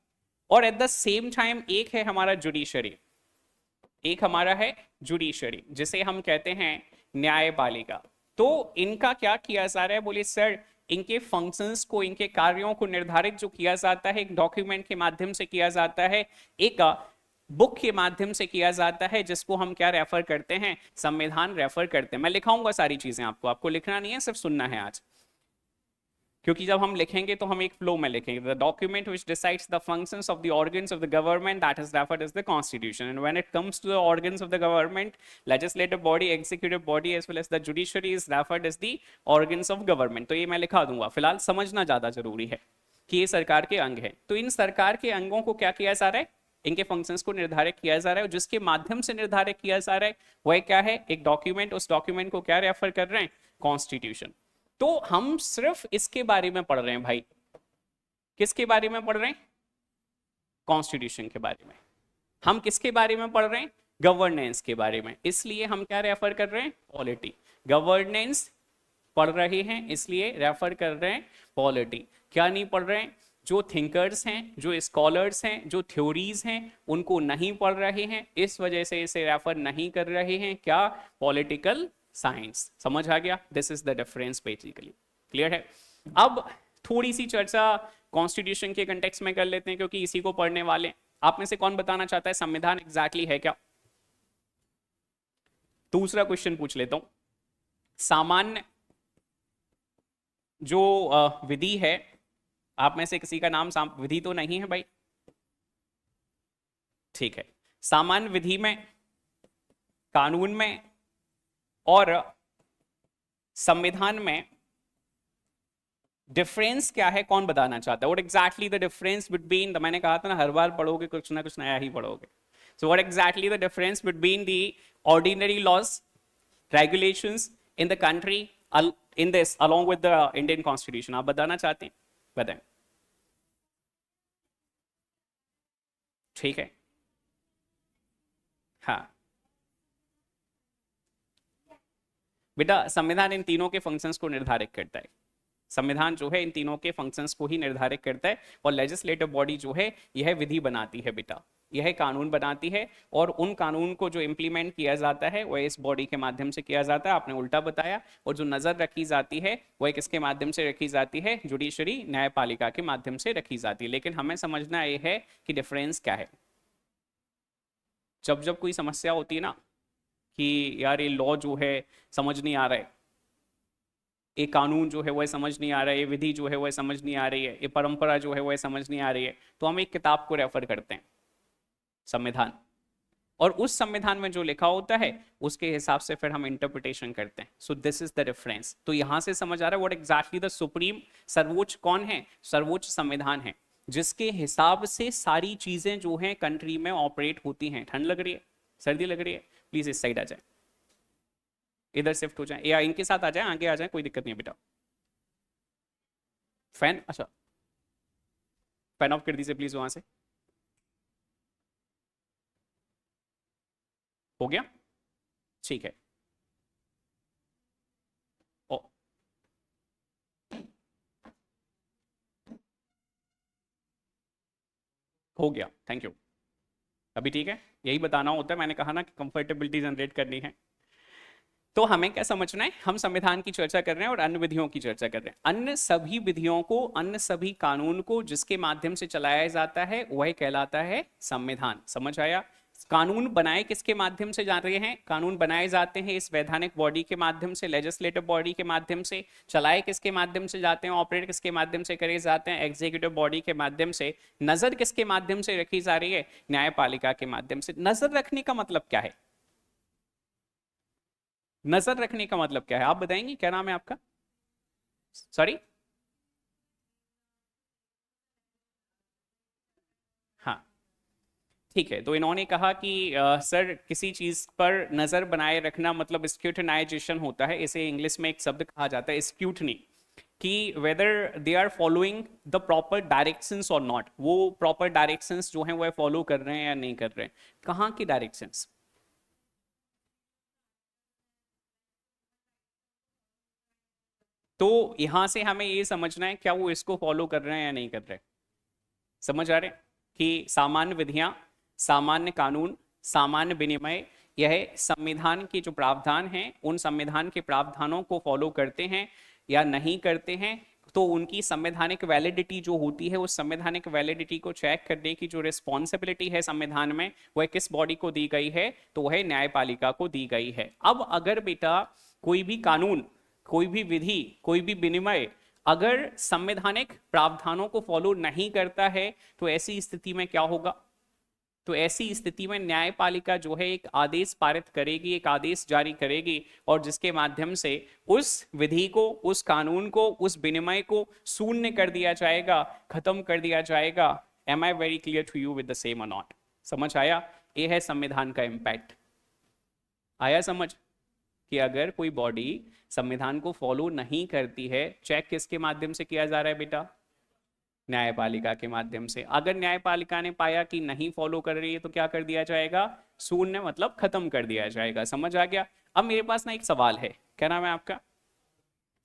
और एट द सेम टाइम एक है हमारा जुडिशरी, एक हमारा है जुडिशरी, जिसे हम कहते हैं न्यायपालिका। तो इनका क्या किया जा रहा है? बोलिए सर, इनके फंक्शंस को, इनके कार्यों को निर्धारित जो किया जाता है, एक डॉक्यूमेंट के माध्यम से किया जाता है, एक बुक के माध्यम से किया जाता है, जिसको हम क्या रेफर करते हैं? संविधान रेफर करते हैं। मैं लिखाऊंगा सारी चीजें आपको लिखना नहीं है, सिर्फ सुनना है आज, क्योंकि जब हम लिखेंगे तो हम एक फ्लो में लिखेंगे, the document which decides the functions of the organs of the government that is referred as the constitution, and when it comes to the organs of the government, legislative body, executive body as well as the judiciary is referred as the organs of government. तो ये मैं लिखा दूंगा, फिलहाल समझना ज्यादा जरूरी है कि ये सरकार के अंग है। तो इन सरकार के अंगों को क्या किया जा रहा है, इनके फंक्शंस को निर्धारित किया जा रहा है, जिसके माध्यम से निर्धारित किया जा रहा है वह क्या है, एक डॉक्यूमेंट। उस डॉक्यूमेंट को क्या रेफर कर रहे हैं, कॉन्स्टिट्यूशन। तो हम सिर्फ इसके बारे में पढ़ रहे हैं भाई, किसके बारे में पढ़ रहे हैं, कॉन्स्टिट्यूशन के बारे में। हम किसके बारे में पढ़ रहे हैं, गवर्नेंस के बारे में, इसलिए हम क्या रेफर कर रहे हैं, पॉलिटी। गवर्नेंस पढ़ रहे हैं इसलिए रेफर कर रहे हैं पॉलिटी। क्या नहीं पढ़ रहे हैं, जो थिंकर्स हैं, जो स्कॉलर्स हैं, जो थ्योरीज हैं, उनको नहीं पढ़ रहे हैं, इस वजह से इसे रेफर नहीं कर रहे हैं, क्या, पॉलिटिकल साइंस। समझ आ गया, this is the difference basically. Clear है। अब थोड़ी सी चर्चा कॉन्स्टिट्यूशन के कंटेक्स्ट में कर लेते हैं, क्योंकि इसी को पढ़ने वाले। आप में से कौन बताना चाहता है संविधान एग्जैक्टली है क्या? दूसरा क्वेश्चन पूछ लेता हूं, सामान्य जो विधि है, आप में से किसी का नाम विधि तो नहीं है भाई? ठीक है। सामान्य विधि में, कानून में और संविधान में डिफरेंस क्या है, कौन बताना चाहता है? What exactly the difference between, मैंने कहा था ना हर बार पढ़ोगे कुछ ना कुछ नया ही पढ़ोगे। So what exactly the difference between the ordinary laws, regulations in the country in this along with the Indian constitution, आप बताना चाहते हैं? बताएं। ठीक है, हाँ बेटा, संविधान इन तीनों के फंक्शंस को निर्धारित करता है। संविधान जो है इन तीनों के फंक्शंस को ही निर्धारित करता है, और लेजिस्लेटिव बॉडी जो है यह विधि बनाती है बेटा, यह कानून बनाती है, और उन कानून को जो इम्प्लीमेंट किया जाता है वह इस बॉडी के माध्यम से किया जाता है। आपने उल्टा बताया। और जो नजर रखी जाती है वह किसके माध्यम से रखी जाती है, जुडिशरी, न्यायपालिका के माध्यम से रखी जाती है। लेकिन हमें समझना यह है कि डिफरेंस क्या है। जब जब कोई समस्या होती है ना कि यार ये लॉ जो है समझ नहीं आ रहा है, ये कानून जो है वह समझ नहीं आ रहा है, ये विधि जो है वह समझ नहीं आ रही है, ये परंपरा जो है वह समझ नहीं आ रही है, तो हम एक किताब को रेफर करते हैं, संविधान। और उस संविधान में जो लिखा होता है उसके हिसाब से फिर हम इंटरप्रिटेशन करते हैं। So this is the difference. तो यहां से समझ आ रहा है व्हाट एग्जैक्टली द सुप्रीम, सर्वोच्च कौन है, सर्वोच्च संविधान है, जिसके हिसाब से सारी चीजें जो हैं कंट्री में ऑपरेट होती हैं। ठंड लग रही है, सर्दी लग रही है, प्लीज इस साइड आ जाए, इधर शिफ्ट हो जाए, या इनके साथ आ जाए, आगे आ जाए, कोई दिक्कत नहीं है बेटा। फैन, अच्छा फैन ऑफ कर दीजिए प्लीज वहां से। हो गया, ठीक है। ओ, हो गया, थैंक यू। अभी ठीक है, यही बताना होता है, मैंने कहा ना कि कंफर्टेबिलिटी जनरेट करनी है। तो हमें क्या समझना है, हम संविधान की चर्चा कर रहे हैं और अन्य विधियों की चर्चा कर रहे हैं। अन्य सभी विधियों को, अन्य सभी कानून को जिसके माध्यम से चलाया जाता है वह कहलाता है संविधान। समझ आया? कानून बनाए किसके माध्यम से जा रहे हैं, कानून बनाए जाते हैं इस वैधानिक बॉडी के माध्यम से, लेजिस्लेटिव बॉडी के माध्यम से। चलाए किसके माध्यम से जाते हैं, ऑपरेट किसके माध्यम से करे जाते हैं, एग्जीक्यूटिव बॉडी के माध्यम से। नजर किसके माध्यम से रखी जा रही है, न्यायपालिका के माध्यम से। नजर रखने का मतलब क्या है, नजर रखने का मतलब क्या है, आप बताएंगे? क्या नाम है आपका? सॉरी, हाँ ठीक है। तो इन्होंने कहा कि सर किसी चीज पर नजर बनाए रखना मतलब स्क्रूटिनाइजेशन होता है। इसे इंग्लिश में एक शब्द कहा जाता है स्क्रूटनी, कि whether they are following the proper directions और नॉट, वो प्रॉपर डायरेक्शंस जो हैं वो फॉलो कर रहे हैं या नहीं कर रहे हैं। कहाँ की डायरेक्शंस? तो यहां से हमें ये समझना है क्या वो इसको फॉलो कर रहे हैं या नहीं कर रहे। समझ आ रहे हैं कि सामान्य विधियां, सामान्य कानून, सामान्य विनिमय, यह संविधान के जो प्रावधान हैं उन संविधान के प्रावधानों को फॉलो करते हैं या नहीं करते हैं। तो उनकी संवैधानिक वैलिडिटी जो होती है, उस संवैधानिक वैलिडिटी को चेक करने की जो रिस्पॉन्सिबिलिटी है संविधान में, वह किस बॉडी को दी गई है, तो वह न्यायपालिका को दी गई है। अब अगर बेटा कोई भी कानून, कोई भी विधि, कोई भी विनिमय अगर संवैधानिक प्रावधानों को फॉलो नहीं करता है तो ऐसी स्थिति में क्या होगा? तो ऐसी स्थिति में न्यायपालिका जो है एक आदेश पारित करेगी, एक आदेश जारी करेगी, और जिसके माध्यम से उस विधि को, उस कानून को, उस विनिमय को शून्य कर दिया जाएगा, खत्म कर दिया जाएगा। Am I very clear to you with the same और नॉट? समझ आया? ये है संविधान का इम्पैक्ट। आया समझ कि अगर कोई बॉडी संविधान को फॉलो नहीं करती है, चेक किसके माध्यम से किया जा रहा है बेटा? न्यायपालिका के माध्यम से। अगर न्यायपालिका ने पाया कि नहीं फॉलो कर रही है तो क्या कर दिया जाएगा? शून्य मतलब खत्म कर दिया जाएगा। समझ आ गया? अब मेरे पास ना एक सवाल है, क्या नाम है आपका?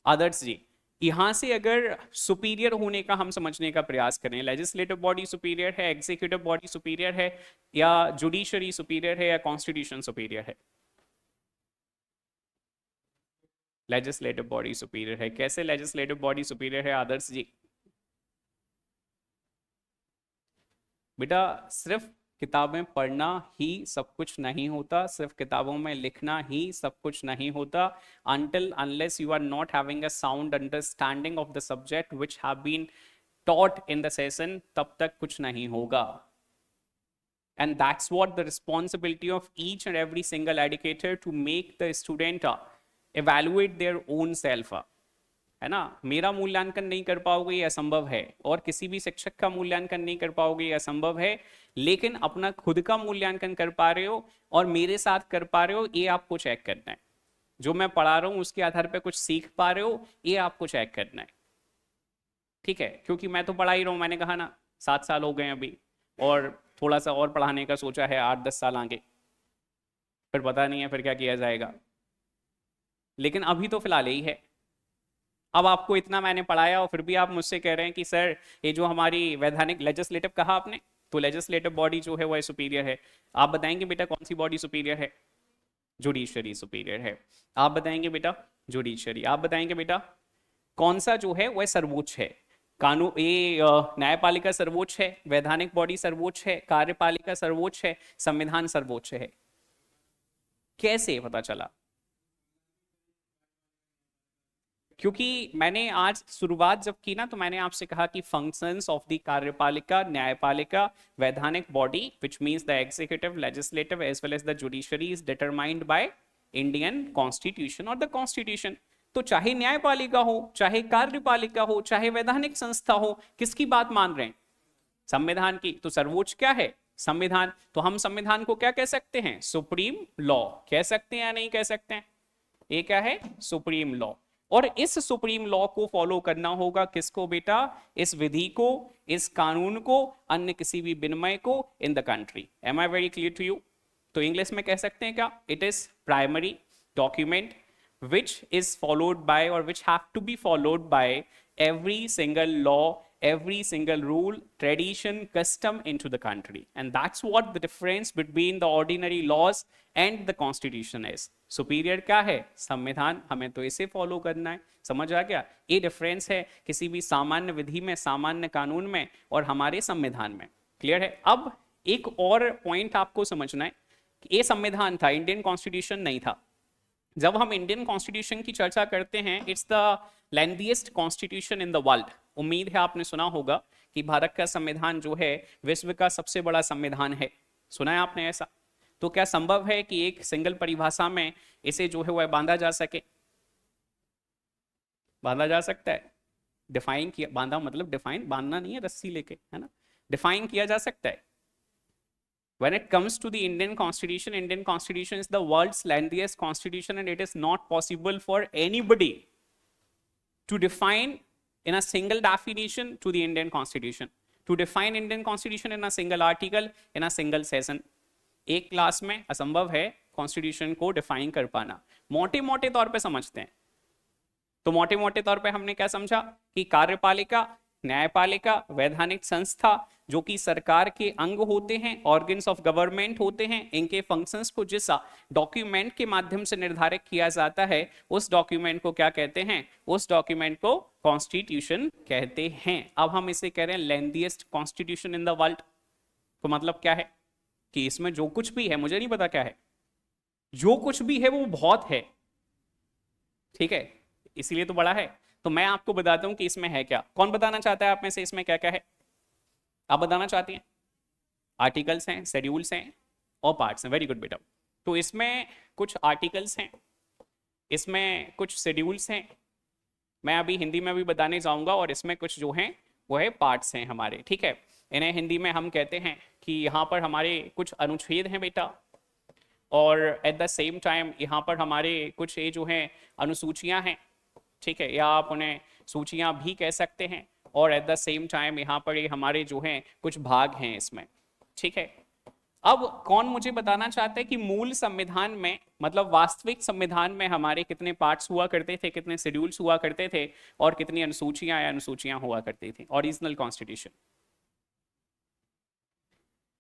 आदर्श जी। यहां से अगर सुपीरियर होने का हम समझने का प्रयास करें, लेजिस्लेटिव बॉडी सुपीरियर है, एग्जीक्यूटिव बॉडी सुपीरियर है, या जुडिशरी सुपीरियर है, या कॉन्स्टिट्यूशन सुपीरियर है? लेजिस्लेटिव बॉडी सुपीरियर है। कैसे लेजिस्लेटिव बॉडी सुपीरियर है आदर्श जी? बेटा सिर्फ किताबें पढ़ना ही सब कुछ नहीं होता, सिर्फ किताबों में लिखना ही सब कुछ नहीं होता। until unless you are not having a sound understanding of the subject which have been taught in the session, तब तक कुछ नहीं होगा। And that's what the responsibility of each and every single educator to make the student evaluate their own self, है ना? मेरा मूल्यांकन नहीं कर पाओगे ये असंभव है, और किसी भी शिक्षक का मूल्यांकन नहीं कर पाओगे ये असंभव है, लेकिन अपना खुद का मूल्यांकन कर पा रहे हो और मेरे साथ कर पा रहे हो, ये आपको चेक करना है। जो मैं पढ़ा रहा हूं उसके आधार पर कुछ सीख पा रहे हो, ये आपको चेक करना है। ठीक है? क्योंकि मैं तो पढ़ा ही रहा हूं, मैंने कहा ना 7 साल हो गए अभी, और थोड़ा सा और पढ़ाने का सोचा है 8-10 साल आगे, फिर पता नहीं है फिर क्या किया जाएगा, लेकिन अभी तो फिलहाल यही है। अब आपको इतना मैंने पढ़ाया और फिर भी आप मुझसे कह रहे हैं कि सर ये जो हमारी वैधानिक, लेजिस्लेटिव कहा आपने, तो लेजिस्लेटिव बॉडी जो है वो सुपीरियर है। आप बताएंगे बेटा कौन सी बॉडी सुपीरियर है? जुडिशरी सुपीरियर है। आप बताएंगे बेटा जुडिशरी। आप बताएंगे बेटा कौन सा जो है वह सर्वोच्च है? कानून, ये न्यायपालिका सर्वोच्च है, वैधानिक बॉडी सर्वोच्च है, कार्यपालिका सर्वोच्च है, संविधान सर्वोच्च है। कैसे पता चला? क्योंकि मैंने आज शुरुआत जब की ना तो मैंने आपसे कहा कि फंक्शंस ऑफ द कार्यपालिका, न्यायपालिका, वैधानिक body which means the executive, legislative as well as the judiciary is determined by Indian constitution और द कॉन्स्टिट्यूशन। तो चाहे न्यायपालिका हो, चाहे कार्यपालिका हो, चाहे वैधानिक संस्था हो, किसकी बात मान रहे हैं? संविधान की। तो सर्वोच्च क्या है? संविधान। तो हम संविधान को क्या कह सकते हैं? सुप्रीम लॉ कह सकते हैं या नहीं कह सकते हैं? ये क्या है? Supreme law. और इस सुप्रीम लॉ को फॉलो करना होगा किसको बेटा? इस विधि को, इस कानून को, अन्य किसी भी विनिमय को in the country. Am I very clear to you? तो इंग्लिश में कह सकते हैं क्या? It is primary document which is followed by or which have to be followed by every single law, every single rule, tradition, custom into the country. And that's what the difference between the ordinary laws and the constitution is. Superior क्या है? संविधान, हमें तो इसे फॉलो करना है। समझ आ गया? ये डिफरेंस है किसी भी सामान्य विधि में, सामान्य कानून में और हमारे संविधान में। क्लियर है? अब एक और पॉइंट आपको समझना है कि ये संविधान था, इंडियन कॉन्स्टिट्यूशन नहीं था। जब हम इंडियन कॉन्स्टिट्यूशन की चर्चा करते हैं, it's the lengthiest constitution in the world. उम्मीद है आपने सुना होगा कि भारत का संविधान जो है विश्व का सबसे बड़ा संविधान है। सुना है आपने ऐसा? तो क्या संभव है कि एक सिंगल परिभाषा में इसे जो है वह बांधा जा सके? बांधा जा सकता है, डिफाइन किया। बांधा मतलब डिफाइन, बांधना नहीं है रस्सी लेके, है ना? डिफाइन किया जा सकता है। When it comes to the Indian Constitution is the world's lengthiest constitution, and it is not possible for anybody to define in a single definition to the Indian Constitution, to define Indian Constitution in a single article, in a single session. एक क्लास में असंभव है कॉन्स्टिट्यूशन को डिफाइन कर पाना। मोटे मोटे तौर पे समझते हैं तो मोटे मोटे तौर पे हमने क्या समझा कि कार्यपालिका, न्यायपालिका, वैधानिक संस्था जो कि सरकार के अंग होते हैं, ऑर्गन्स ऑफ गवर्नमेंट होते हैं, इनके फंक्शंस को जिस डॉक्यूमेंट के माध्यम से निर्धारित किया जाता है उस डॉक्यूमेंट को क्या कहते हैं? उस डॉक्यूमेंट को कॉन्स्टिट्यूशन कहते हैं। अब हम इसे कह रहे हैं lengthiest constitution in the world. तो मतलब क्या है कि इसमें जो कुछ भी है, मुझे नहीं पता क्या है, जो कुछ भी है वो बहुत है। ठीक है, इसीलिए तो बड़ा है। तो मैं आपको बताता हूं कि इसमें है क्या। कौन बताना चाहता है आप में से इसमें क्या क्या है? आप बताना चाहती हैं? आर्टिकल्स हैं, शेड्यूल्स हैं और पार्ट्स हैं। वेरी गुड बेटा। तो इसमें कुछ आर्टिकल्स हैं, इसमें कुछ शेड्यूल्स हैं, मैं अभी हिंदी में भी बताने जाऊंगा, और इसमें कुछ जो हैं वो है पार्ट्स हैं हमारे, ठीक है। इन्हें हिंदी में हम कहते हैं कि यहाँ पर हमारे कुछ अनुच्छेद हैं बेटा, और एट द सेम टाइम यहाँ पर हमारे कुछ ये जो हैं अनुसूचियाँ हैं, ठीक है, या आप उन्हें सूचियाँ भी कह सकते हैं। और एट द सेम टाइम यहाँ पर ये हमारे जो हैं कुछ भाग हैं इसमें, ठीक है। अब कौन मुझे बताना चाहता है कि मूल संविधान में, मतलब वास्तविक संविधान में हमारे कितने पार्ट्स हुआ करते थे, कितने शेड्यूल्स हुआ करते थे, और कितनी अनुसूचियां या अनुसूचियां हुआ करती थी ओरिजिनल कॉन्स्टिट्यूशन?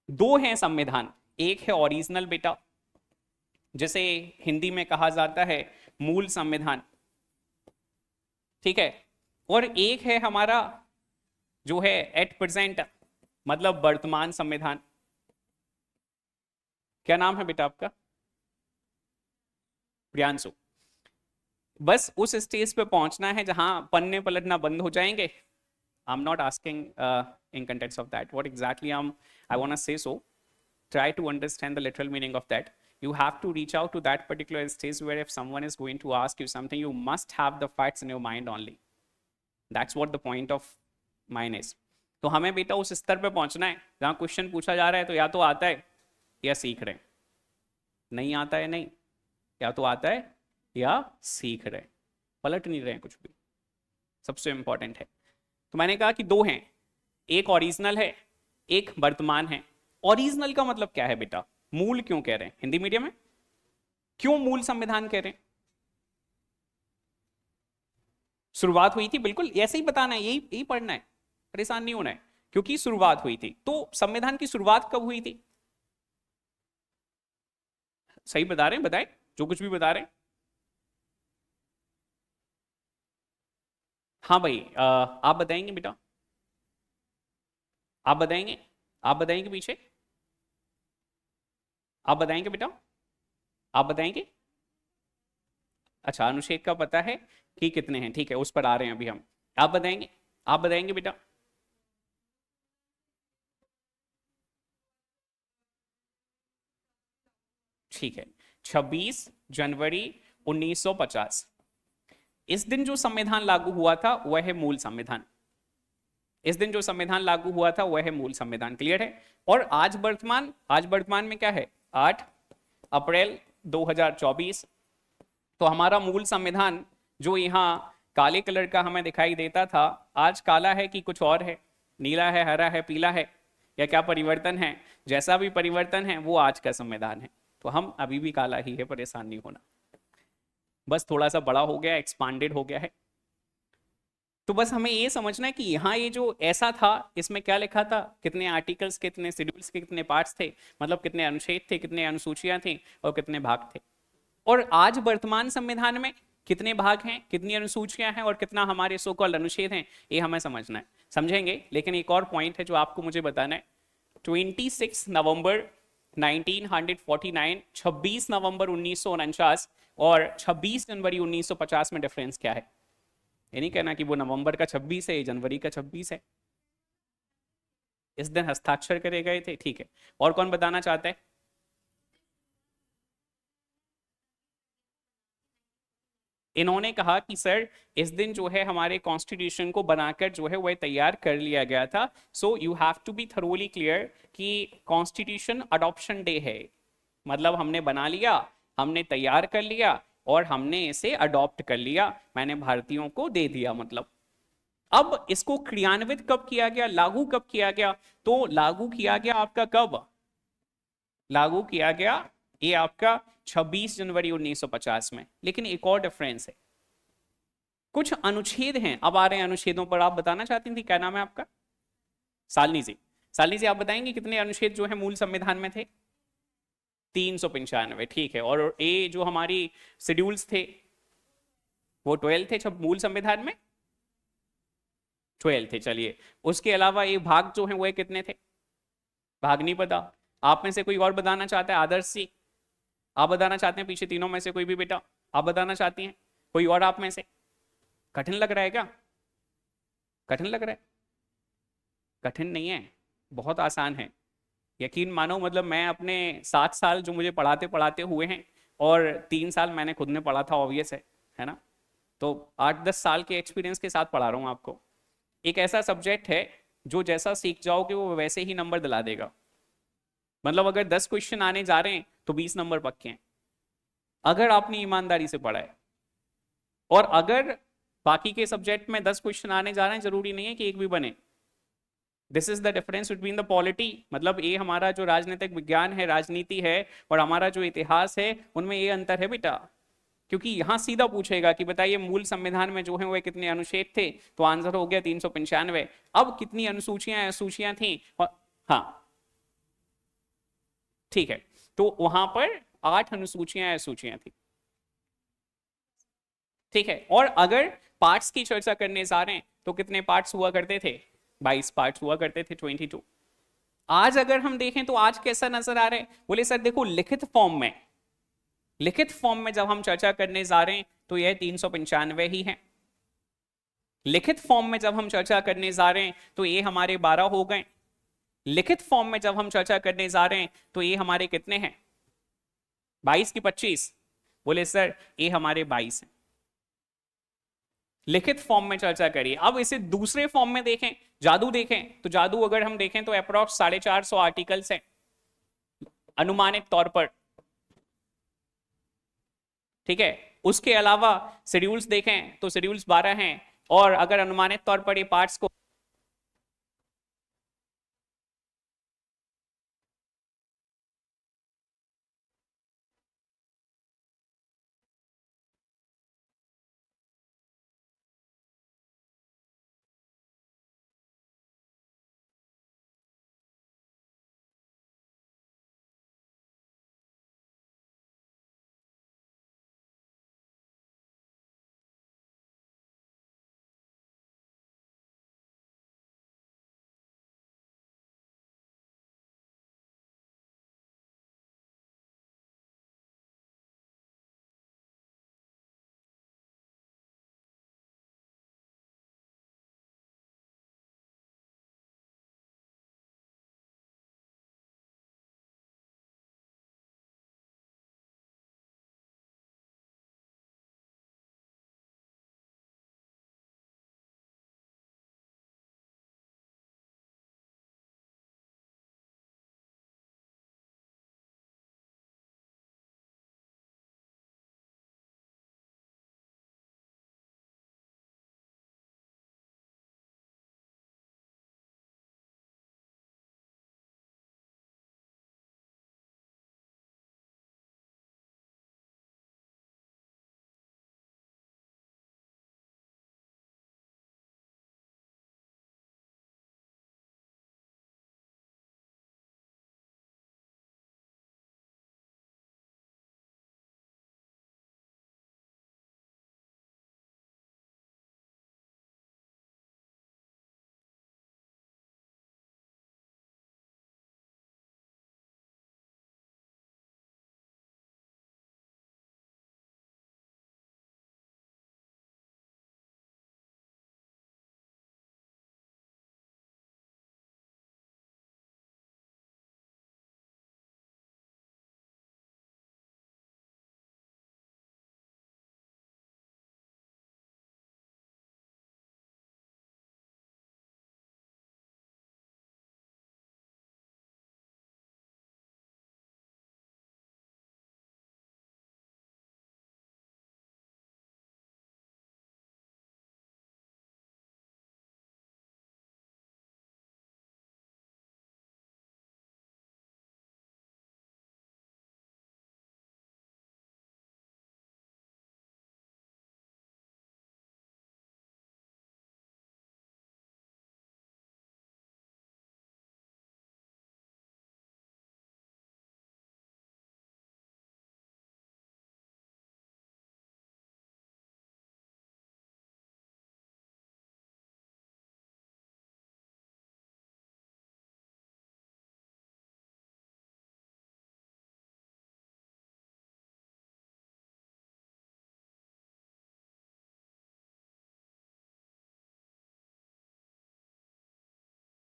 दो हैं संविधान, एक है ओरिजिनल बेटा, जिसे हिंदी में कहा जाता है मूल संविधान, ठीक है, और एक है हमारा जो है एट प्रेजेंट, मतलब वर्तमान संविधान। क्या नाम है बेटा आपका? प्रियांशु। बस उस स्टेज पे पहुंचना है जहां पन्ने पलटना बंद हो जाएंगे। आई am not asking in context of that what exactly I want to say. So try to understand the literal meaning of that. You have to reach out to that particular stage where if someone is going to ask you something, you must have the facts in your mind only. That's what the point of mine is. तो हमें बेटा उस स्तर पे पहुंचना है जहां क्वेश्चन पूछा जा रहा है तो या तो आता है या सीख रहे हैं, नहीं आता है नहीं, या तो आता है या सीख रहे हैं, पलट नहीं रहे हैं कुछ भी, सबसे इंपॉर्टेंट है। तो मैंने कहा कि दो हैं, एक ओरिजिनल है, एक वर्तमान है। ओरिजिनल का मतलब क्या है बेटा? मूल क्यों कह रहे हैं हिंदी मीडियम में? क्यों मूल संविधान कह रहे हैं? शुरुआत हुई थी, बिल्कुल ऐसे ही बताना है, यही यही पढ़ना है, परेशान नहीं होना है, क्योंकि शुरुआत हुई थी। तो संविधान की शुरुआत कब हुई थी? सही बता रहे हैं, बताएं जो कुछ भी बता रहे हैं। हाँ भाई, आप बताएंगे बेटा, आप बताएंगे, आप बताएंगे पीछे, आप बताएंगे बेटा, आप बताएंगे। अच्छा, अनुच्छेद का पता है कि कितने हैं, ठीक है, उस पर आ रहे हैं अभी हम। आप बताएंगे, आप बताएंगे बेटा। ठीक है, 26 जनवरी 1950, इस दिन जो संविधान लागू हुआ था वह है मूल संविधान। इस दिन जो संविधान लागू हुआ था वह है मूल संविधान। क्लियर है? और आज वर्तमान, आज वर्तमान में क्या है? 8 अप्रैल 2024। तो हमारा मूल संविधान जो यहाँ काले कलर का हमें दिखाई देता था, आज काला है कि कुछ और है? नीला है, हरा है, पीला है, या क्या परिवर्तन है? जैसा भी परिवर्तन है वो आज का संविधान है। तो हम अभी भी काला ही है, परेशान नहीं होना, बस थोड़ा सा बड़ा हो गया, एक्सपांडेड हो गया है। तो बस हमें ये समझना है कि यहाँ ये जो ऐसा था, इसमें क्या लिखा था, कितने आर्टिकल्स, कितने शेड्यूल्स के कितने पार्ट्स थे, मतलब कितने अनुच्छेद थे, कितने अनुसूचियां थी और कितने भाग थे। और आज वर्तमान संविधान में कितने भाग हैं, कितनी अनुसूचियां हैं और कितना हमारे सो कॉल्ड अनुच्छेद हैं, ये हमें समझना है। समझेंगे, लेकिन एक और पॉइंट है जो आपको मुझे बताना है। 26 नवंबर 1949, 26 नवंबर 1949 और 26 जनवरी 1950 में डिफरेंस क्या है? ये नहीं कहना कि वो नवंबर का 26 है, जनवरी का 26 है। इस दिन हस्ताक्षर करे गए थे, ठीक है। और कौन बताना चाहता है? इन्होंने कहा कि सर इस दिन जो है हमारे कॉन्स्टिट्यूशन को बनाकर जो है वह तैयार कर लिया गया था। So you have to be thoroughly clear कि कॉन्स्टिट्यूशन अडॉप्शन डे है, मतलब हमने बना लिया, हमने तैयार कर लिया और हमने इसे अडॉप्ट कर लिया, मैंने भारतीयों को दे दिया। मतलब अब इसको क्रियान्वित कब किया गया, लागू कब किया गया? तो लागू किया गया आपका कब? लागू किया गया ये आपका 26 जनवरी 1950 में। लेकिन एक और डिफरेंस है, कुछ अनुच्छेद हैं। अब आ रहे हैं अनुच्छेदों पर। आप बताना चाहती थी, क्या नाम है आपका? शालिनी जी। शालिनी जी, आप बताएंगे कितने अनुच्छेद जो है मूल संविधान में थे? 395, ठीक है। और ये जो हमारी शेड्यूल्स थे वो 12 थे जब मूल संविधान में, 12 थे। चलिए, उसके अलावा ये भाग जो है वो कितने थे? भाग नहीं पता। आप में से कोई और बताना चाहता है? आदर्श जी, आप बताना चाहते हैं? पीछे तीनों में से कोई भी बेटा, आप बताना चाहती हैं? कोई और आप में से? कठिन लग रहा है क्या? कठिन लग रहा है? कठिन नहीं है, बहुत आसान है। यकीन मानो, मतलब मैं अपने 7 साल जो मुझे पढ़ाते पढ़ाते हुए हैं, और 3 साल मैंने खुद ने पढ़ा था, ऑब्वियस है ना। तो 8-10 साल के एक्सपीरियंस के साथ पढ़ा रहा हूँ आपको। एक ऐसा सब्जेक्ट है जो जैसा सीख जाओगे वो वैसे ही नंबर दिला देगा। मतलब अगर 10 क्वेश्चन आने जा रहे हैं तो 20 नंबर पक्के हैं, अगर आपने ईमानदारी से पढ़ा है। और अगर बाकी के सब्जेक्ट में 10 क्वेश्चन आने जा रहे हैं, जरूरी नहीं है कि एक भी बने। This is the difference between the polity, मतलब ये हमारा जो राजनीतिक विज्ञान है, राजनीति है, और हमारा जो इतिहास है, उनमें ये अंतर है बेटा। क्योंकि यहां सीधा पूछेगा कि बताइए मूल संविधान में जो है वो कितने अनुच्छेद थे, तो आंसर हो गया 395। अब कितनी अनुसूचियां सूचियां थी, और हाँ ठीक है, तो वहां पर 8 अनुसूचियां सूचियां थी। ठीक है, और अगर पार्ट्स की चर्चा करने जा रहे हैं तो कितने पार्ट्स हुआ करते थे? 22 पार्ट्स हुआ करते थे, 22। आज अगर हम देखें तो आज कैसा नजर आ रहा है? बोले सर देखो, लिखित फॉर्म में, लिखित फॉर्म में जब हम चर्चा करने जा रहे हैं तो यह 395 ही है। लिखित फॉर्म में जब हम चर्चा करने जा रहे हैं तो ये हमारे 12 हो गए। लिखित फॉर्म में जब हम चर्चा करने जा रहे हैं तो ये हमारे कितने हैं? 22 की 25? बोले सर ये हमारे 22 हैं। लिखित फॉर्म में चर्चा करिए। अब इसे दूसरे फॉर्म में देखें, जादू देखें, तो जादू अगर हम देखें तो अप्रोक्स 450 आर्टिकल्स हैं अनुमानित तौर पर। ठीक है, उसके अलावा शेड्यूल्स देखें तो शेड्यूल्स 12 हैं, और अगर अनुमानित तौर पर ये पार्ट्स को